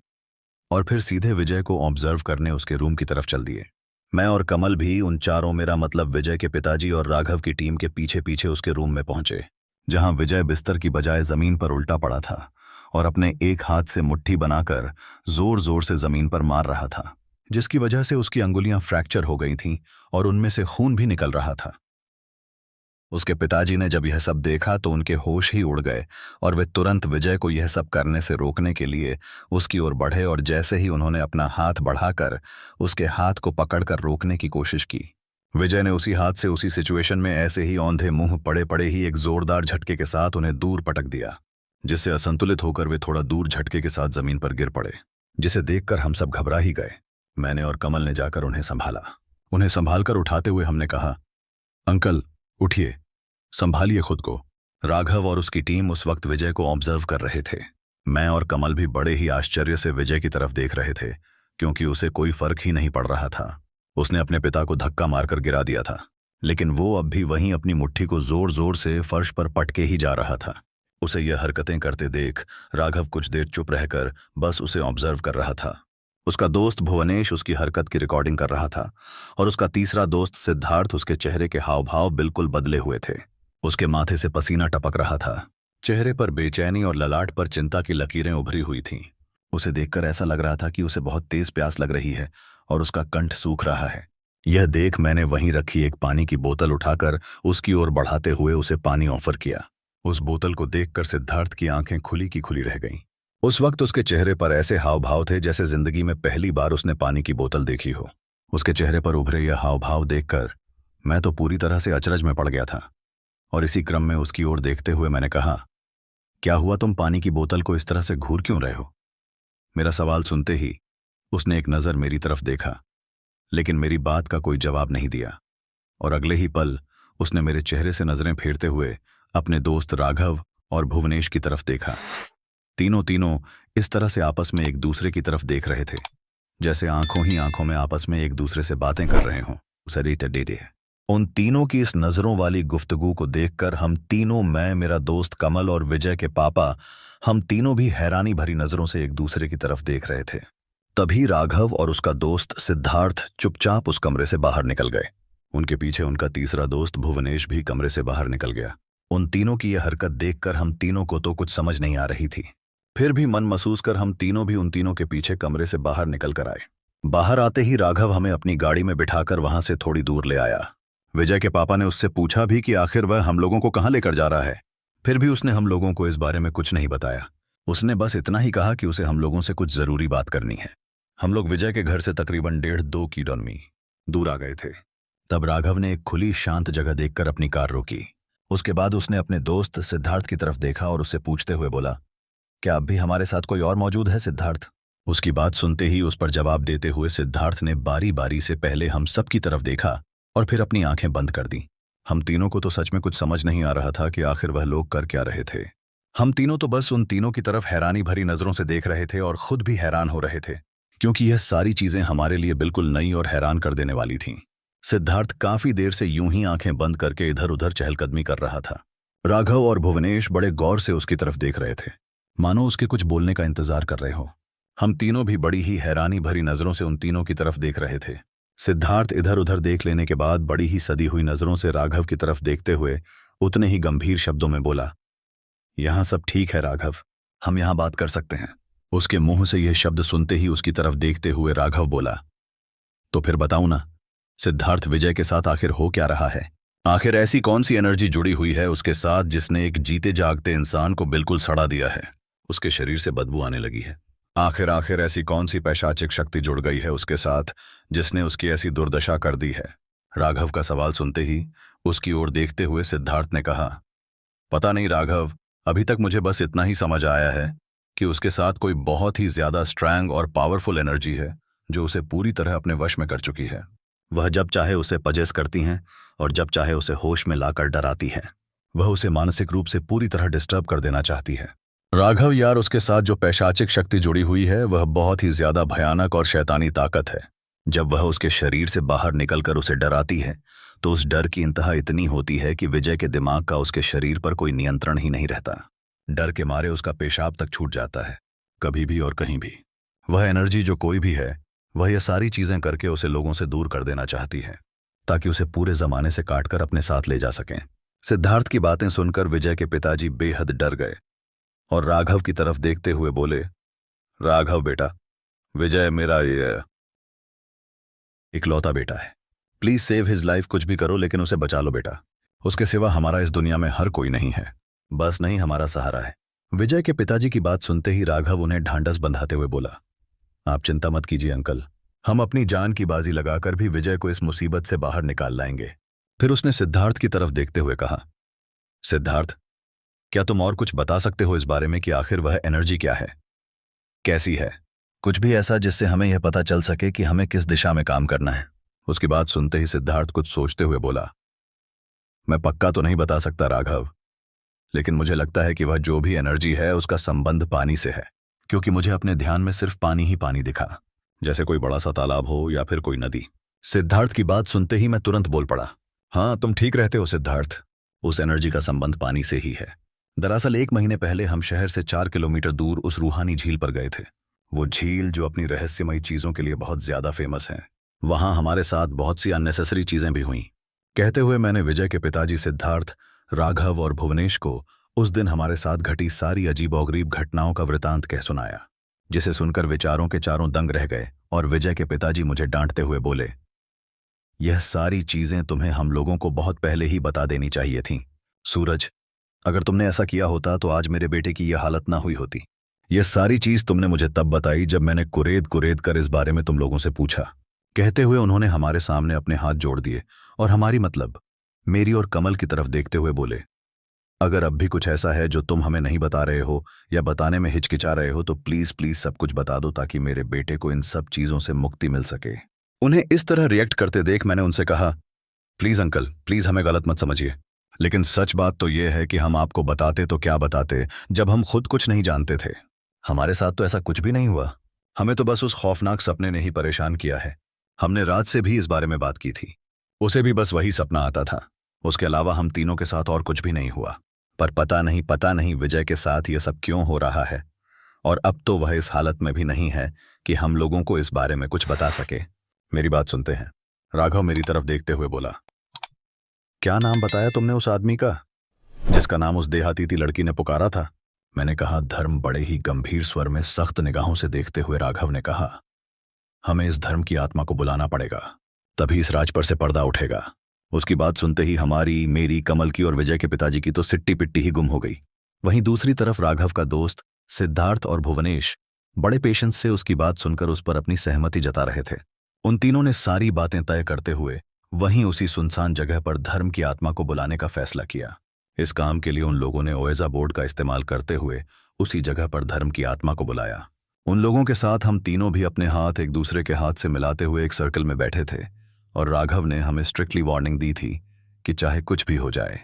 और फिर सीधे विजय को ऑब्जर्व करने उसके रूम की तरफ चल दिए। मैं और कमल भी उन चारों, मेरा मतलब विजय के पिताजी और राघव की टीम के पीछे पीछे उसके रूम में पहुंचे, जहां विजय बिस्तर की बजाय जमीन पर उल्टा पड़ा था और अपने एक हाथ से मुट्ठी बनाकर जोर जोर से जमीन पर मार रहा था, जिसकी वजह से उसकी अंगुलियां फ्रैक्चर हो गई थीं और उनमें से खून भी निकल रहा था। उसके पिताजी ने जब यह सब देखा तो उनके होश ही उड़ गए और वे तुरंत विजय को यह सब करने से रोकने के लिए उसकी ओर बढ़े और जैसे ही उन्होंने अपना हाथ बढ़ाकर उसके हाथ को पकड़कर रोकने की कोशिश की, विजय ने उसी हाथ से उसी सिचुएशन में ऐसे ही औंधे मुंह पड़े पड़े ही एक जोरदार झटके के साथ उन्हें दूर पटक दिया, जिससे असंतुलित होकर वे थोड़ा दूर झटके के साथ जमीन पर गिर पड़े, जिसे देखकर हम सब घबरा ही गए। मैंने और कमल ने जाकर उन्हें संभाला। उन्हें संभालकर उठाते हुए हमने कहा, अंकल उठिए, संभालिए खुद को। राघव और उसकी टीम उस वक्त विजय को ऑब्जर्व कर रहे थे। मैं और कमल भी बड़े ही आश्चर्य से विजय की तरफ देख रहे थे, क्योंकि उसे कोई फर्क ही नहीं पड़ रहा था। उसने अपने पिता को धक्का मारकर गिरा दिया था, लेकिन वो अब भी वहीं अपनी मुट्ठी को जोर जोर से फर्श पर पटके ही जा रहा था। उसे यह हरकतें करते देख राघव कुछ देर चुप रहकर बस उसे ऑब्जर्व कर रहा था। उसका दोस्त भुवनेश उसकी हरकत की रिकॉर्डिंग कर रहा था और उसका तीसरा दोस्त सिद्धार्थ, उसके चेहरे के हाव भाव बिल्कुल बदले हुए थे। उसके माथे से पसीना टपक रहा था, चेहरे पर बेचैनी और ललाट पर चिंता की लकीरें उभरी हुई थीं। उसे देखकर ऐसा लग रहा था कि उसे बहुत तेज प्यास लग रही है और उसका कंठ सूख रहा है। यह देख मैंने वहीं रखी एक पानी की बोतल उठाकर उसकी ओर बढ़ाते हुए उसे पानी ऑफर किया। उस बोतल को देखकर सिद्धार्थ की आंखें खुली की खुली रह गईं। उस वक्त उसके चेहरे पर ऐसे हाव भाव थे जैसे जिंदगी में पहली बार उसने पानी की बोतल देखी हो। उसके चेहरे पर उभरे यह हाव भाव देखकर मैं तो पूरी तरह से अचरज में पड़ गया था और इसी क्रम में उसकी ओर देखते हुए मैंने कहा, क्या हुआ, तुम पानी की बोतल को इस तरह से घूर क्यों रहे हो? मेरा सवाल सुनते ही उसने एक नज़र मेरी तरफ देखा, लेकिन मेरी बात का कोई जवाब नहीं दिया और अगले ही पल उसने मेरे चेहरे से नजरें फेरते हुए अपने दोस्त राघव और भुवनेश की तरफ देखा। तीनों इस तरह से आपस में एक दूसरे की तरफ देख रहे थे जैसे आंखों ही आंखों में आपस में एक दूसरे से बातें कर रहे हों। उन तीनों की इस नजरों वाली गुफ्तगू को देखकर हम तीनों, मैं, मेरा दोस्त कमल और विजय के पापा, हम तीनों भी हैरानी भरी नजरों से एक दूसरे की तरफ देख रहे थे। तभी राघव और उसका दोस्त सिद्धार्थ चुपचाप उस कमरे से बाहर निकल गए। उनके पीछे उनका तीसरा दोस्त भुवनेश भी कमरे से बाहर निकल गया। उन तीनों की यह हरकत देखकर हम तीनों को तो कुछ समझ नहीं आ रही थी। फिर भी मन महसूस कर हम तीनों भी उन तीनों के पीछे कमरे से बाहर निकल कर आए। बाहर आते ही राघव हमें अपनी गाड़ी में बिठाकर वहां से थोड़ी दूर ले आया। विजय के पापा ने उससे पूछा भी कि आखिर वह हम लोगों को कहां लेकर जा रहा है। फिर भी उसने हम लोगों को इस बारे में कुछ नहीं बताया। उसने बस इतना ही कहा कि उसे हम लोगों से कुछ जरूरी बात करनी है। हम लोग विजय के घर से तकरीबन 1.5-2 किलोमीटर दूर आ गए थे। तब राघव ने एक खुली शांत जगह देखकर अपनी कार रोकी। उसके बाद उसने अपने दोस्त सिद्धार्थ की तरफ देखा और उससे पूछते हुए बोला, क्या अब भी हमारे साथ कोई और मौजूद है सिद्धार्थ? उसकी बात सुनते ही उस पर जवाब देते हुए सिद्धार्थ ने बारी बारी से पहले हम सब की तरफ देखा और फिर अपनी आंखें बंद कर दी। हम तीनों को तो सच में कुछ समझ नहीं आ रहा था कि आखिर वह लोग कर क्या रहे थे। हम तीनों तो बस उन तीनों की तरफ हैरानी भरी नजरों से देख रहे थे और खुद भी हैरान हो रहे थे, क्योंकि यह सारी चीजें हमारे लिए बिल्कुल नई और हैरान कर देने वाली थीं। सिद्धार्थ काफी देर से यूं ही आंखें बंद करके इधर उधर चहलकदमी कर रहा था। राघव और भुवनेश बड़े गौर से उसकी तरफ देख रहे थे, मानो उसके कुछ बोलने का इंतजार कर रहे हो। हम तीनों भी बड़ी ही हैरानी भरी नजरों से उन तीनों की तरफ देख रहे थे। सिद्धार्थ इधर उधर देख लेने के बाद बड़ी ही सदी हुई नजरों से राघव की तरफ देखते हुए उतने ही गंभीर शब्दों में बोला, यहां सब ठीक है राघव, हम यहां बात कर सकते हैं। उसके मुंह से यह शब्द सुनते ही उसकी तरफ देखते हुए राघव बोला, तो फिर बताऊं ना, सिद्धार्थ विजय के साथ आखिर हो क्या रहा है? आखिर ऐसी कौन सी एनर्जी जुड़ी हुई है उसके साथ जिसने एक जीते जागते इंसान को बिल्कुल सड़ा दिया है? उसके शरीर से बदबू आने लगी है। आखिर ऐसी कौन सी पैशाचिक शक्ति जुड़ गई है उसके साथ जिसने उसकी ऐसी दुर्दशा कर दी है? राघव का सवाल सुनते ही उसकी ओर देखते हुए सिद्धार्थ ने कहा, पता नहीं राघव, अभी तक मुझे बस इतना ही समझ आया है कि उसके साथ कोई बहुत ही ज्यादा स्ट्रांग और पावरफुल एनर्जी है जो उसे पूरी तरह अपने वश में कर चुकी है। वह जब चाहे उसे पजेस करती हैं और जब चाहे उसे होश में लाकर डराती है। वह उसे मानसिक रूप से पूरी तरह डिस्टर्ब कर देना चाहती है। राघव यार, उसके साथ जो पैशाचिक शक्ति जुड़ी हुई है वह बहुत ही ज्यादा भयानक और शैतानी ताकत है। जब वह उसके शरीर से बाहर निकलकर उसे डराती है तो उस डर की इंतहा इतनी होती है कि विजय के दिमाग का उसके शरीर पर कोई नियंत्रण ही नहीं रहता। डर के मारे उसका पेशाब तक छूट जाता है, कभी भी और कहीं भी। वह एनर्जी जो कोई भी है, वह ये सारी चीजें करके उसे लोगों से दूर कर देना चाहती है ताकि उसे पूरे जमाने से काटकर अपने साथ ले जा सकें। सिद्धार्थ की बातें सुनकर विजय के पिताजी बेहद डर गए और राघव की तरफ देखते हुए बोले, राघव बेटा, विजय मेरा ये इकलौता बेटा है। प्लीज सेव हिज लाइफ, कुछ भी करो लेकिन उसे बचा लो बेटा। उसके सिवा हमारा इस दुनिया में हर कोई नहीं है, बस नहीं हमारा सहारा है। विजय के पिताजी की बात सुनते ही राघव उन्हें ढांढस बंधाते हुए बोला, आप चिंता मत कीजिए अंकल, हम अपनी जान की बाजी लगाकर भी विजय को इस मुसीबत से बाहर निकाल लाएंगे। फिर उसने सिद्धार्थ की तरफ देखते हुए कहा, सिद्धार्थ, क्या तुम और कुछ बता सकते हो इस बारे में कि आखिर वह एनर्जी क्या है, कैसी है? कुछ भी ऐसा जिससे हमें यह पता चल सके कि हमें किस दिशा में काम करना है। उसकी बात सुनते ही सिद्धार्थ कुछ सोचते हुए बोला, मैं पक्का तो नहीं बता सकता राघव, लेकिन मुझे लगता है कि वह जो भी एनर्जी है उसका संबंध पानी से है, क्योंकि मुझे अपने ध्यान में सिर्फ पानी ही पानी दिखा, जैसे कोई बड़ा सा तालाब हो या फिर कोई नदी। सिद्धार्थ की बात सुनते ही मैं तुरंत बोल पड़ा, हाँ तुम ठीक रहते हो सिद्धार्थ, उस एनर्जी का संबंध पानी से ही है। दरअसल 1 महीने पहले हम शहर से 4 किलोमीटर दूर उस रूहानी झील पर गए थे। वो झील जो अपनी रहस्यमयी चीजों के लिए बहुत ज्यादा फेमस है। वहां हमारे साथ बहुत सी अननेसेसरी चीजें भी हुईं। कहते हुए मैंने विजय के पिताजी सिद्धार्थ, राघव और भुवनेश को उस दिन हमारे साथ घटी सारी अजीबोगरीब घटनाओं का वृतांत कह सुनाया, जिसे सुनकर विचारों के चारों दंग रह गए और विजय के पिताजी मुझे डांटते हुए बोले, यह सारी चीजें तुम्हें हम लोगों को बहुत पहले ही बता देनी चाहिए थीं। सूरज, अगर तुमने ऐसा किया होता तो आज मेरे बेटे की यह हालत ना हुई होती। यह सारी चीज तुमने मुझे तब बताई जब मैंने कुरेद कुरेद कर इस बारे में तुम लोगों से पूछा। कहते हुए उन्होंने हमारे सामने अपने हाथ जोड़ दिए और हमारी मतलब मेरी और कमल की तरफ देखते हुए बोले, अगर अब भी कुछ ऐसा है जो तुम हमें नहीं बता रहे हो या बताने में हिचकिचा रहे हो तो प्लीज प्लीज सब कुछ बता दो ताकि मेरे बेटे को इन सब चीजों से मुक्ति मिल सके। उन्हें इस तरह रिएक्ट करते देख मैंने उनसे कहा, प्लीज अंकल, प्लीज हमें गलत मत समझिए, लेकिन सच बात तो यह है कि हम आपको बताते तो क्या बताते जब हम खुद कुछ नहीं जानते थे। हमारे साथ तो ऐसा कुछ भी नहीं हुआ, हमें तो बस उस खौफनाक सपने ने ही परेशान किया है। हमने रात से भी इस बारे में बात की थी। उसे भी बस वही सपना आता था। उसके अलावा हम तीनों के साथ और कुछ भी नहीं हुआ। पर पता नहीं विजय के साथ ये सब क्यों हो रहा है। और अब तो वह इस हालत में भी नहीं है कि हम लोगों को इस बारे में कुछ बता सके। मेरी बात सुनते हैं, राघव मेरी तरफ देखते हुए बोला। क्या नाम बताया तुमने उस आदमी का जिसका नाम उस देहातीती लड़की ने पुकारा था? मैंने कहा। धर्म बड़े ही गंभीर स्वर में सख्त निगाहों से देखते हुए राघव ने कहा, हमें इस धर्म की आत्मा को बुलाना पड़ेगा, तभी इस राज पर से पर्दा उठेगा। उसकी बात सुनते ही हमारी, मेरी, कमल की और विजय के पिताजी की तो सिट्टी पिट्टी ही गुम हो गई। वहीं दूसरी तरफ राघव का दोस्त सिद्धार्थ और भुवनेश बड़े पेशेंस से उसकी बात सुनकर उस पर अपनी सहमति जता रहे थे। उन तीनों ने सारी बातें तय करते हुए वहीं उसी सुनसान जगह पर धर्म की आत्मा को बुलाने का फैसला किया। इस काम के लिए उन लोगों ने ओएजा बोर्ड का इस्तेमाल करते हुए उसी जगह पर धर्म की आत्मा को बुलाया। उन लोगों के साथ हम तीनों भी अपने हाथ एक दूसरे के हाथ से मिलाते हुए एक सर्कल में बैठे थे और राघव ने हमें स्ट्रिक्टली वार्निंग दी थी कि चाहे कुछ भी हो जाए,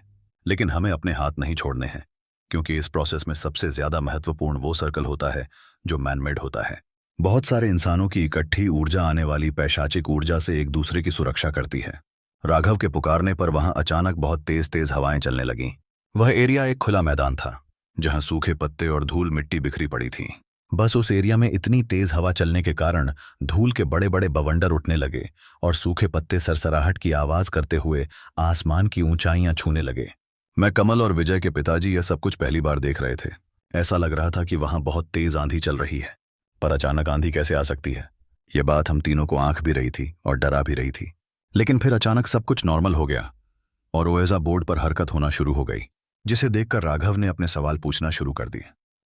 लेकिन हमें अपने हाथ नहीं छोड़ने हैं, क्योंकि इस प्रोसेस में सबसे ज्यादा महत्वपूर्ण वो सर्कल होता है जो मैनमेड होता है। बहुत सारे इंसानों की इकट्ठी ऊर्जा आने वाली पैशाचिक ऊर्जा से एक दूसरे की सुरक्षा करती है। राघव के पुकारने पर वहां अचानक बहुत तेज तेज हवाएं चलने लगीं। वह एरिया एक खुला मैदान था जहां सूखे पत्ते और धूल मिट्टी बिखरी पड़ी थी। बस उस एरिया में इतनी तेज हवा चलने के कारण धूल के बड़े बड़े बवंडर उठने लगे और सूखे पत्ते सरसराहट की आवाज करते हुए आसमान की ऊंचाइयां छूने लगे। मैं, कमल और विजय के पिताजी यह सब कुछ पहली बार देख रहे थे। ऐसा लग रहा था कि वहां बहुत तेज आंधी चल रही है, पर अचानक आंधी कैसे आ सकती है, यह बात हम तीनों को आंख भी रही थी और डरा भी रही थी। लेकिन फिर अचानक सब कुछ नॉर्मल हो गया और ओएजा बोर्ड पर हरकत होना शुरू हो गई, जिसे देखकर राघव ने अपने सवाल पूछना शुरू कर दिए।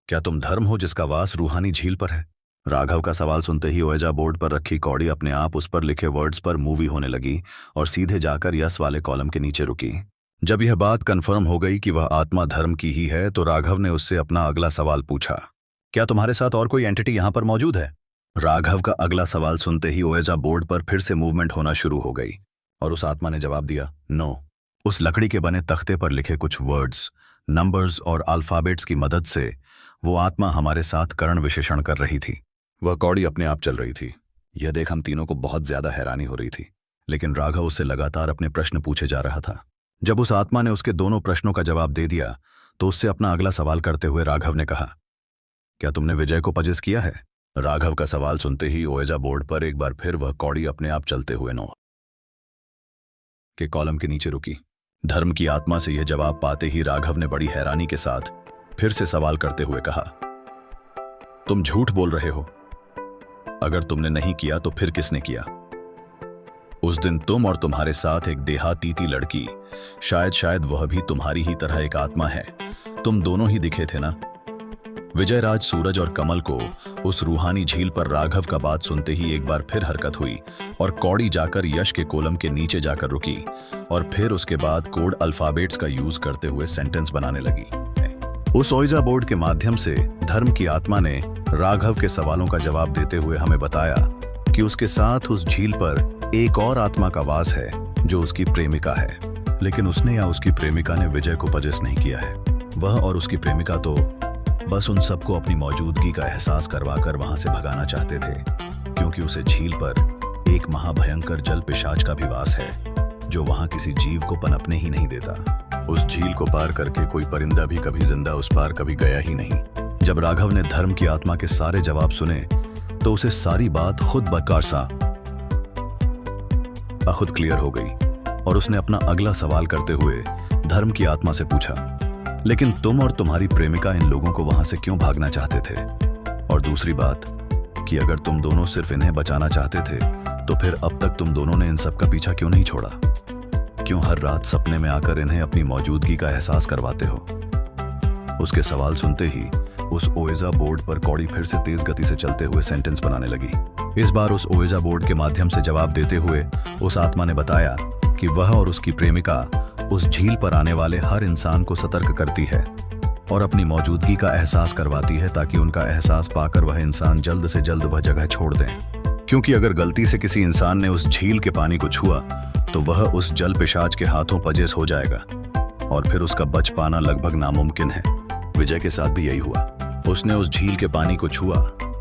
क्या तुम धर्म हो जिसका वास रूहानी झील पर है? राघव का सवाल सुनते ही ओएजा बोर्ड पर रखी कौड़ी अपने आप उस पर लिखे वर्ड्स पर मूवी होने लगी और सीधे जाकर यस वाले कॉलम के नीचे रुकी। जब यह बात कंफर्म हो गई कि वह आत्मा धर्म की ही है, तो राघव ने उससे अपना अगला सवाल पूछा, क्या तुम्हारे साथ और कोई एंटिटी यहां पर मौजूद है? राघव का अगला सवाल सुनते ही ओएजा बोर्ड पर फिर से मूवमेंट होना शुरू हो गई और उस आत्मा ने जवाब दिया, नो। उस लकड़ी के बने तख्ते पर लिखे कुछ वर्ड्स, नंबर्स और अल्फाबेट्स की मदद से वो आत्मा हमारे साथ कर्ण विशेषण कर रही थी। वह कौड़ी अपने आप चल रही थी। यह देख हम तीनों को बहुत ज्यादा हैरानी हो रही थी, लेकिन राघव उससे लगातार अपने प्रश्न पूछे जा रहा था। जब उस आत्मा ने उसके दोनों प्रश्नों का जवाब दे दिया तो उससे अपना अगला सवाल करते हुए राघव ने कहा, क्या तुमने विजय को पजेस किया है? राघव का सवाल सुनते ही ओएजा बोर्ड पर एक बार फिर वह कौड़ी अपने आप चलते हुए नो के कॉलम के नीचे रुकी। धर्म की आत्मा से यह जवाब पाते ही राघव ने बड़ी हैरानी के साथ फिर से सवाल करते हुए कहा, तुम झूठ बोल रहे हो। अगर तुमने नहीं किया तो फिर किसने किया? उस दिन तुम और तुम्हारे साथ एक देहातीती लड़की, शायद वह भी तुम्हारी ही तरह एक आत्मा है, तुम दोनों ही दिखे थे ना? विजय, राज, सूरज और कमल को उस रूहानी झील पर राघव का बात सुनते ही एक बार फिर हरकत हुई और कौड़ी जाकर यश के कॉलम के नीचे जाकर रुकी और फिर उसके बाद कोड अल्फाबेट्स का यूज करते हुए सेंटेंस बनाने लगी। उस ओएजा बोर्ड के माध्यम से धर्म की आत्मा ने राघव के सवालों का जवाब देते हुए हमें बताया कि उसके साथ उस झील पर एक और आत्मा का वास है जो उसकी प्रेमिका है, लेकिन उसने या उसकी प्रेमिका ने विजय को पजेस नहीं किया है। वह और उसकी प्रेमिका तो बस उन सबको अपनी मौजूदगी का एहसास करवाकर वहां से भगाना चाहते थे, क्योंकि उसे झील पर एक महाभयंकर जल पिशाच का भी वास है जो वहां किसी जीव को पनपने ही नहीं देता। उस झील को पार करके कोई परिंदा भी कभी जिंदा उस पार कभी गया ही नहीं। जब राघव ने धर्म की आत्मा के सारे जवाब सुने तो उसे सारी बात खुद क्लियर हो गई और उसने अपना अगला सवाल करते हुए धर्म की आत्मा से पूछा, लेकिन तुम और तुम्हारी प्रेमिका इन लोगों को वहां से क्यों भागना चाहते थे? और दूसरी बात कि अगर तुम दोनों सिर्फ इन्हें बचाना चाहते थे तो फिर अब तक तुम दोनों ने इन सब का पीछा क्यों नहीं छोड़ा? क्यों हर रात सपने में आकर इन्हें अपनी मौजूदगी का एहसास करवाते हो? उसके सवाल सुनते ही उस ओएजा बोर्ड पर कौड़ी फिर से तेज गति से चलते हुए सेंटेंस बनाने लगी। इस बार उस ओएजा बोर्ड के माध्यम से जवाब देते हुए उस आत्मा ने बताया कि वह और उसकी प्रेमिका उस झील पर आने वाले हर इंसान को सतर्क करती है और अपनी मौजूदगी का एहसास करवाती है, ताकि उनका एहसास पाकर वह इंसान जल्द से जल्द वह जगह छोड़ दें। क्योंकि अगर गलती से किसी इंसान ने उस झील के पानी को छुआ तो वह उस जल पिशाच के हाथों पजेस हो जाएगा और फिर उसका बच पाना लगभग नामुमकिन है। विजय के साथ भी यही हुआ। उसने उस झील के पानी को छुआ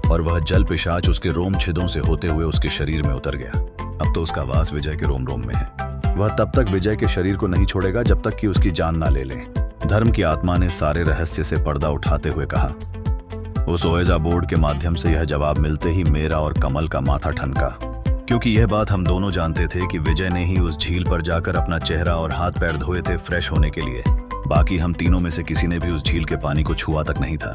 और वह जल पिशाच उसके रोम छिदों से होते हुए उसके शरीर में उतर गया। अब तो उसका वास विजय के रोम रोम में है। वह तब तक विजय के शरीर को नहीं छोड़ेगा जब तक कि उसकी जान ना ले ले। धर्म की आत्मा ने सारे रहस्य से पर्दा उठाते हुए कहा। उस ओएजा बोर्ड के माध्यम से यह जवाब मिलते ही मेरा और कमल का माथा ठनका, क्योंकि यह बात हम दोनों जानते थे कि विजय ने ही उस झील पर जाकर अपना चेहरा और हाथ पैर धोए थे फ्रेश होने के लिए। बाकी हम तीनों में से किसी ने भी उस झील के पानी को छुआ तक नहीं था,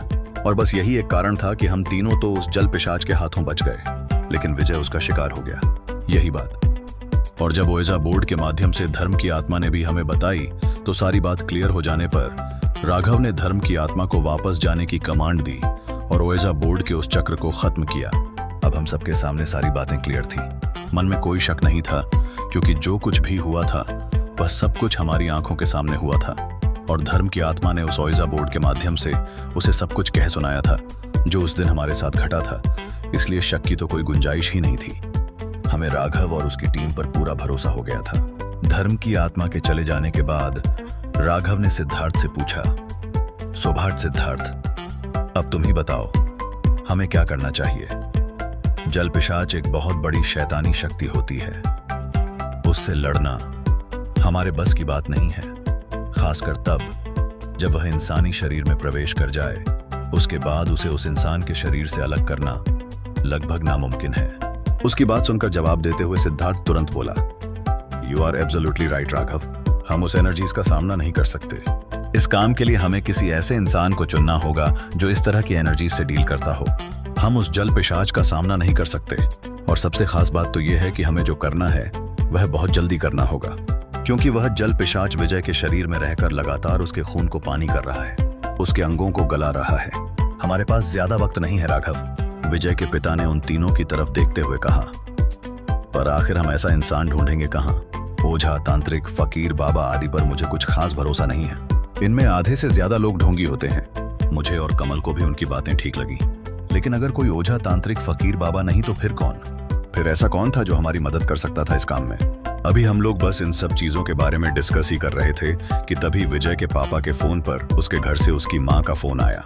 और बस यही एक कारण था कि हम तीनों तो उस जल पिशाच के हाथों बच गए, लेकिन विजय उसका शिकार हो गया। यही बात। और जब ओएजा बोर्ड के माध्यम से धर्म की आत्मा ने भी हमें बताई तो सारी बात क्लियर हो जाने पर राघव ने धर्म की आत्मा को वापस जाने की कमांड दी और ओएजा बोर्ड के उस चक्र को खत्म किया। अब हम सबके सामने सारी बातें क्लियर थी। मन में कोई शक नहीं था, क्योंकि जो कुछ भी हुआ था वह सब कुछ हमारी आंखों के सामने हुआ था, और धर्म की आत्मा ने उस ओएजा बोर्ड के माध्यम से उसे सब कुछ कह सुनाया था जो उस दिन हमारे साथ घटा था। इसलिए शक की तो कोई गुंजाइश ही नहीं थी। हमें राघव और उसकी टीम पर पूरा भरोसा हो गया था। धर्म की आत्मा के चले जाने के बाद राघव ने सिद्धार्थ से पूछा, सौभाग्य सिद्धार्थ, अब तुम ही बताओ हमें क्या करना चाहिए। जल पिशाच एक बहुत बड़ी शैतानी शक्ति होती है, उससे लड़ना हमारे बस की बात नहीं है, खासकर तब जब वह इंसानी शरीर में प्रवेश कर जाए। उसके बाद उसे उस इंसान के शरीर से अलग करना लगभग नामुमकिन है। उसकी बात सुनकर जवाब देते हुए सिद्धार्थ तुरंत बोला, you are absolutely right Raghav, हम उस एनर्जीज का सामना नहीं कर सकते। इस काम के लिए हमें किसी ऐसे इंसान को चुनना होगा जो इस तरह की एनर्जीज से डील करता हो। हम उस जल पिशाच का सामना नहीं कर सकते, और सबसे खास बात तो यह है कि हमें जो करना है वह बहुत जल्दी करना होगा, क्योंकि वह जल पिशाच विजय के शरीर में रहकर लगातार उसके खून को पानी कर रहा है, उसके अंगों को गला रहा है। हमारे पास ज्यादा वक्त नहीं है राघव, विजय के पिता ने उन तीनों की तरफ देखते हुए कहा। पर आखिर हम ऐसा इंसान ढूंढेंगे कहाँ? ओझा, तांत्रिक, फकीर, बाबा आदि पर मुझे कुछ खास भरोसा नहीं है। इनमें आधे से ज्यादा लोग ढोंगी होते हैं। मुझे और कमल को भी उनकी बातें ठीक लगी, लेकिन अगर कोई ओझा, तांत्रिक, फकीर, बाबा नहीं तो फिर कौन? फिर ऐसा कौन था जो हमारी मदद कर सकता था इस काम में? अभी हम लोग बस इन सब चीजों के बारे में डिस्कस ही कर रहे थे कि तभी विजय के पापा के फोन पर उसके घर से उसकी माँ का फोन आया।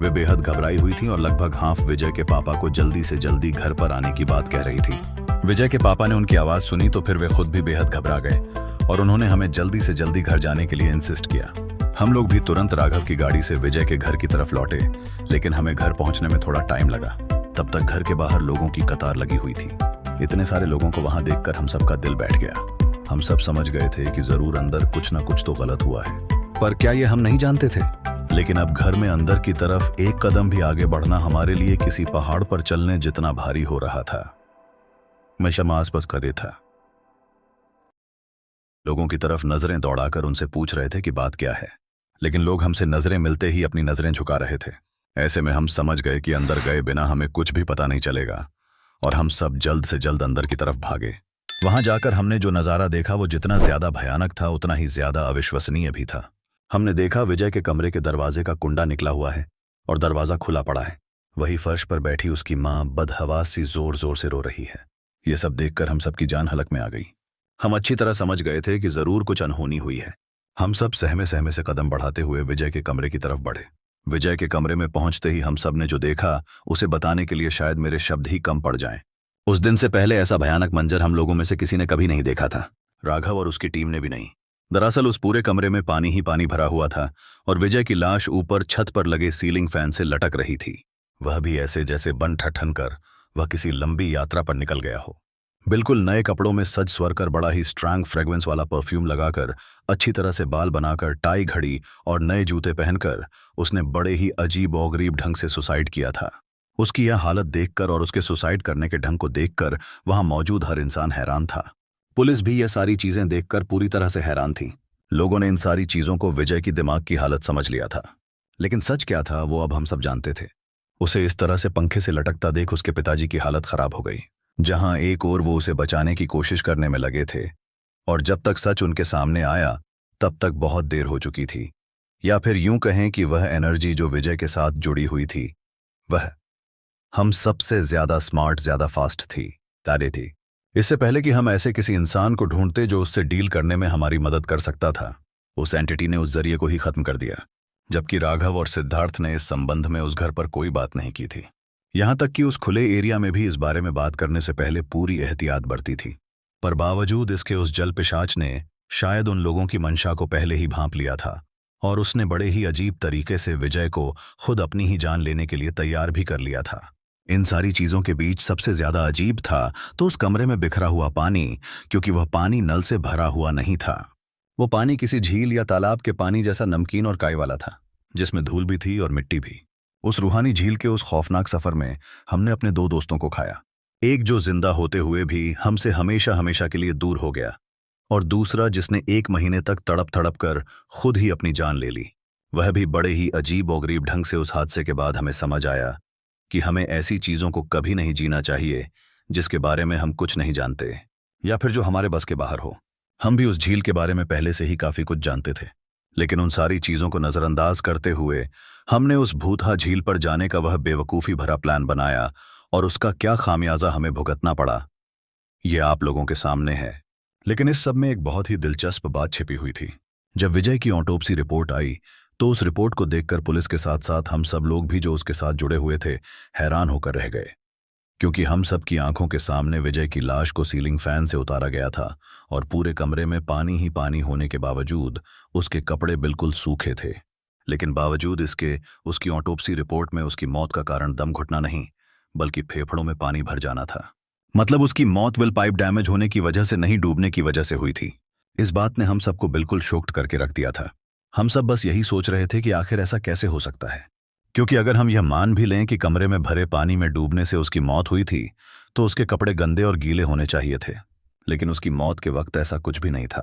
वे बेहद घबराई हुई थी और लगभग हाफ विजय के पापा को जल्दी से जल्दी घर पर आने की बात कह रही थी। विजय के पापा ने उनकी आवाज सुनी तो फिर वे खुद भी बेहद घबरा गए और उन्होंने हमें जल्दी से जल्दी घर जाने के लिए इंसिस्ट किया। हम लोग भी तुरंत राघव की गाड़ी से विजय के घर की तरफ लौटे, लेकिन हमें घर पहुंचने में थोड़ा टाइम लगा। तब तक घर के बाहर लोगों की कतार लगी हुई थी। इतने सारे लोगों को वहां देखकर हम सबका दिल बैठ गया। हम सब समझ गए थे कि जरूर अंदर कुछ ना कुछ तो गलत हुआ है, पर क्या ये हम नहीं जानते थे? लेकिन अब घर में अंदर की तरफ एक कदम भी आगे बढ़ना हमारे लिए किसी पहाड़ पर चलने जितना भारी हो रहा था। मैं शमा आसपास खड़े था। लोगों की तरफ नजरें दौड़ाकर उनसे पूछ रहे थे कि बात क्या है, लेकिन लोग हमसे नजरें मिलते ही अपनी नजरें झुका रहे थे। ऐसे में हम समझ गए कि अंदर गए बिना हमें कुछ भी पता नहीं चलेगा, और हम सब जल्द से जल्द अंदर की तरफ भागे। वहां जाकर हमने जो नजारा देखा वो जितना ज्यादा भयानक था उतना ही ज्यादा अविश्वसनीय भी था। हमने देखा विजय के कमरे के दरवाजे का कुंडा निकला हुआ है और दरवाजा खुला पड़ा है। वही फर्श पर बैठी उसकी माँ बदहवास सी जोर जोर से रो रही है। ये सब देखकर हम सबकी जान हलक में आ गई। हम अच्छी तरह समझ गए थे कि जरूर कुछ अनहोनी हुई है। हम सब सहमे सहमे से कदम बढ़ाते हुए विजय के कमरे की तरफ बढ़े। विजय के कमरे में पहुंचते ही हम सब ने जो देखा उसे बताने के लिए शायद मेरे शब्द ही कम पड़ जाएं। उस दिन से पहले ऐसा भयानक मंजर हम लोगों में से किसी ने कभी नहीं देखा था, राघव और उसकी टीम ने भी नहीं। दरअसल उस पूरे कमरे में पानी ही पानी भरा हुआ था और विजय की लाश ऊपर छत पर लगे सीलिंग फैन से लटक रही थी, वह भी ऐसे जैसे बन ठठन कर वह किसी लंबी यात्रा पर निकल गया हो। बिल्कुल नए कपड़ों में सज स्वर कर, बड़ा ही स्ट्रॉन्ग फ्रेग्रेंस वाला परफ्यूम लगाकर, अच्छी तरह से बाल बनाकर, टाई घड़ी और नए जूते पहनकर उसने बड़े ही अजीब और गरीब ढंग से सुसाइड किया था। उसकी यह हालत देखकर और उसके सुसाइड करने के ढंग को देखकर वहां मौजूद हर इंसान हैरान था। पुलिस भी यह सारी चीजें देखकर पूरी तरह से हैरान थी। लोगों ने इन सारी चीजों को विजय की दिमाग की हालत समझ लिया था, लेकिन सच क्या था वो अब हम सब जानते थे। उसे इस तरह से पंखे से लटकता देख उसके पिताजी की हालत खराब हो गई। जहां एक ओर वो उसे बचाने की कोशिश करने में लगे थे और जब तक सच उनके सामने आया तब तक बहुत देर हो चुकी थी, या फिर यूं कहें कि वह एनर्जी जो विजय के साथ जुड़ी हुई थी वह हम सबसे ज्यादा स्मार्ट, ज्यादा फास्ट थी, तारे थी। इससे पहले कि हम ऐसे किसी इंसान को ढूंढते जो उससे डील करने में हमारी मदद कर सकता था, उस एंटिटी ने उस जरिए को ही खत्म कर दिया। जबकि राघव और सिद्धार्थ ने इस संबंध में उस घर पर कोई बात नहीं की थी। यहां तक कि उस खुले एरिया में भी इस बारे में बात करने से पहले पूरी एहतियात बरती थी। पर बावजूद इसके उस जल पिशाच ने शायद उन लोगों की मंशा को पहले ही भांप लिया था और उसने बड़े ही अजीब तरीके से विजय को खुद अपनी ही जान लेने के लिए तैयार भी कर लिया था। इन सारी चीजों के बीच सबसे ज्यादा अजीब था तो उस कमरे में बिखरा हुआ पानी, क्योंकि वह पानी नल से भरा हुआ नहीं था। वो पानी किसी झील या तालाब के पानी जैसा नमकीन और काई वाला था, जिसमें धूल भी थी और मिट्टी भी। उस रूहानी झील के उस खौफनाक सफर में हमने अपने दो दोस्तों को खाया, एक जो जिंदा होते हुए भी हमसे हमेशा हमेशा के लिए दूर हो गया, और दूसरा जिसने 1 महीने तक तड़प तड़प कर खुद ही अपनी जान ले ली। वह भी बड़े ही अजीब और गरीब ढंग से। उस हादसे के बाद हमें समझ आया कि हमें ऐसी चीजों को कभी नहीं जीना चाहिए जिसके बारे में हम कुछ नहीं जानते या फिर जो हमारे बस के बाहर हो। हम भी उस झील के बारे में पहले से ही काफी कुछ जानते थे, लेकिन उन सारी चीजों को नजरअंदाज करते हुए हमने उस भूतहा झील पर जाने का वह बेवकूफी भरा प्लान बनाया, और उसका क्या खामियाजा हमें भुगतना पड़ा ये आप लोगों के सामने है। लेकिन इस सब में एक बहुत ही दिलचस्प बात छिपी हुई थी। जब विजय की ऑटोप्सी रिपोर्ट आई तो उस रिपोर्ट को देखकर पुलिस के साथ साथ हम सब लोग भी जो उसके साथ जुड़े हुए थे हैरान होकर रह गए, क्योंकि हम सब की आंखों के सामने विजय की लाश को सीलिंग फैन से उतारा गया था और पूरे कमरे में पानी ही पानी होने के बावजूद उसके कपड़े बिल्कुल सूखे थे। लेकिन बावजूद इसके उसकी ऑटोप्सी रिपोर्ट में उसकी मौत का कारण दम घुटना नहीं बल्कि फेफड़ों में पानी भर जाना था। मतलब उसकी मौत विल पाइप डैमेज होने की वजह से नहीं, डूबने की वजह से हुई थी। इस बात ने हम सबको बिल्कुल शॉक्ड करके रख दिया था। हम सब बस यही सोच रहे थे कि आखिर ऐसा कैसे हो सकता है, क्योंकि अगर हम यह मान भी लें कि कमरे में भरे पानी में डूबने से उसकी मौत हुई थी तो उसके कपड़े गंदे और गीले होने चाहिए थे, लेकिन उसकी मौत के वक्त ऐसा कुछ भी नहीं था।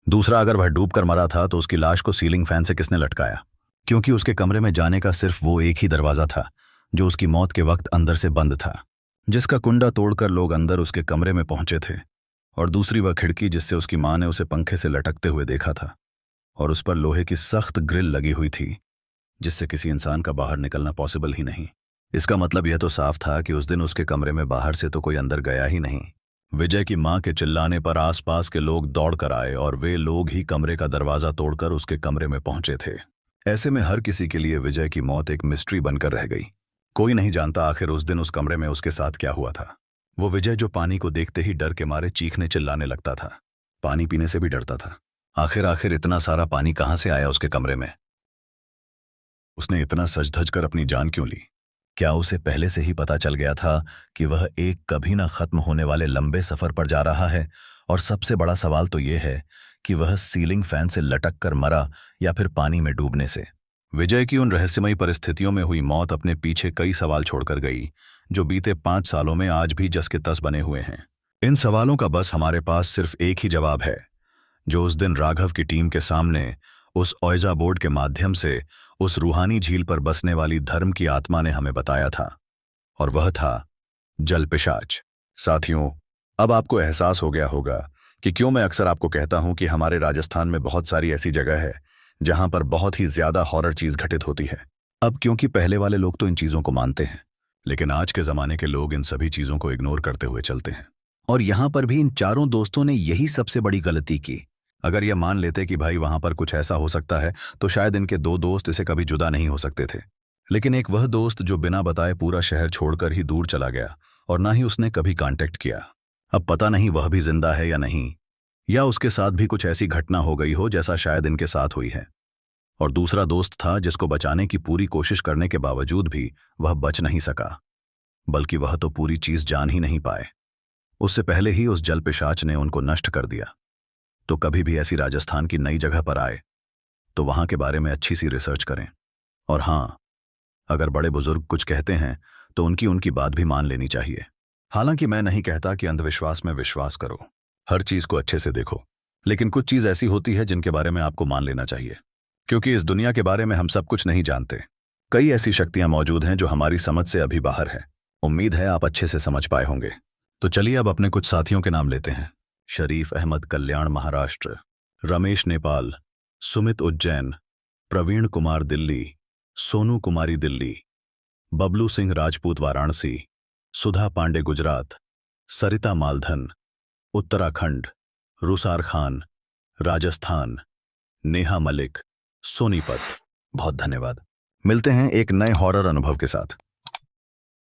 दूसरा, अगर वह डूबकर मरा था तो उसकी लाश को सीलिंग फैन से किसने लटकाया, क्योंकि उसके कमरे में जाने का सिर्फ वो एक ही दरवाजा था जो उसकी मौत के वक्त अंदर से बंद था, जिसका कुंडा तोड़कर लोग अंदर उसके कमरे में पहुंचे थे। और दूसरी वह खिड़की जिससे उसकी मां ने उसे पंखे से लटकते हुए देखा था, और उस पर लोहे की सख्त ग्रिल लगी हुई थी जिससे किसी इंसान का बाहर निकलना पॉसिबल ही नहीं। इसका मतलब यह तो साफ था कि उस दिन उसके कमरे में बाहर से तो कोई अंदर गया ही नहीं। विजय की मां के चिल्लाने पर आसपास के लोग दौड़ कर आए और वे लोग ही कमरे का दरवाजा तोड़कर उसके कमरे में पहुंचे थे। ऐसे में हर किसी के लिए विजय की मौत एक मिस्ट्री बनकर रह गई। कोई नहीं जानता आखिर उस दिन उस कमरे में उसके साथ क्या हुआ था। वो विजय जो पानी को देखते ही डर के मारे चीखने चिल्लाने लगता था, पानी पीने से भी डरता था। आखिर इतना सारा पानी कहां से आया उसके कमरे में? उसने इतना सज धज कर अपनी जान क्यों ली? क्या उसे पहले से ही पता चल गया था कि वह एक कभी ना खत्म होने वाले लंबे सफर पर जा रहा है? और सबसे बड़ा सवाल तो यह है कि वह सीलिंग फैन से लटक कर मरा या फिर पानी में डूबने से। विजय की उन रहस्यमयी परिस्थितियों में हुई मौत अपने पीछे कई सवाल छोड़कर गई जो बीते 5 सालों में आज भी जस के तस बने हुए हैं। इन सवालों का बस हमारे पास सिर्फ एक ही जवाब है, जो उस दिन राघव की टीम के सामने उस ओइजा बोर्ड के माध्यम से उस रूहानी झील पर बसने वाली धर्म की आत्मा ने हमें बताया था, और वह था जल पिशाच। साथियों, अब आपको एहसास हो गया होगा कि क्यों मैं अक्सर आपको कहता हूं कि हमारे राजस्थान में बहुत सारी ऐसी जगह है जहां पर बहुत ही ज्यादा हॉरर चीज घटित होती है। अब क्योंकि पहले वाले लोग तो इन चीजों को मानते हैं, लेकिन आज के जमाने के लोग इन सभी चीजों को इग्नोर करते हुए चलते हैं। और यहां पर भी इन चारों दोस्तों ने यही सबसे बड़ी गलती की। अगर यह मान लेते कि भाई वहां पर कुछ ऐसा हो सकता है तो शायद इनके 2 दोस्त इसे कभी जुदा नहीं हो सकते थे। लेकिन एक वह दोस्त जो बिना बताए पूरा शहर छोड़कर ही दूर चला गया और ना ही उसने कभी कांटेक्ट किया। अब पता नहीं वह भी जिंदा है या नहीं, या उसके साथ भी कुछ ऐसी घटना हो गई हो जैसा शायद इनके साथ हुई है। और दूसरा दोस्त था जिसको बचाने की पूरी कोशिश करने के बावजूद भी वह बच नहीं सका, बल्कि वह तो पूरी चीज जान ही नहीं पाए। उससे पहले ही उस जल पिशाच ने उनको नष्ट कर दिया। तो कभी भी ऐसी राजस्थान की नई जगह पर आए तो वहां के बारे में अच्छी सी रिसर्च करें। और हाँ, अगर बड़े बुजुर्ग कुछ कहते हैं तो उनकी बात भी मान लेनी चाहिए। हालांकि मैं नहीं कहता कि अंधविश्वास में विश्वास करो, हर चीज को अच्छे से देखो, लेकिन कुछ चीज ऐसी होती है जिनके बारे में आपको मान लेना चाहिए, क्योंकि इस दुनिया के बारे में हम सब कुछ नहीं जानते। कई ऐसी शक्तियां मौजूद हैं जो हमारी समझ से अभी बाहर है। उम्मीद है आप अच्छे से समझ पाए होंगे। तो चलिए अब अपने कुछ साथियों के नाम लेते हैं। शरीफ अहमद कल्याण महाराष्ट्र, रमेश नेपाल, सुमित उज्जैन, प्रवीण कुमार दिल्ली, सोनू कुमारी दिल्ली, बबलू सिंह राजपूत वाराणसी, सुधा पांडे गुजरात, सरिता मालधन उत्तराखंड, रुसार खान राजस्थान, नेहा मलिक सोनीपत। बहुत धन्यवाद। मिलते हैं एक नए हॉरर अनुभव के साथ।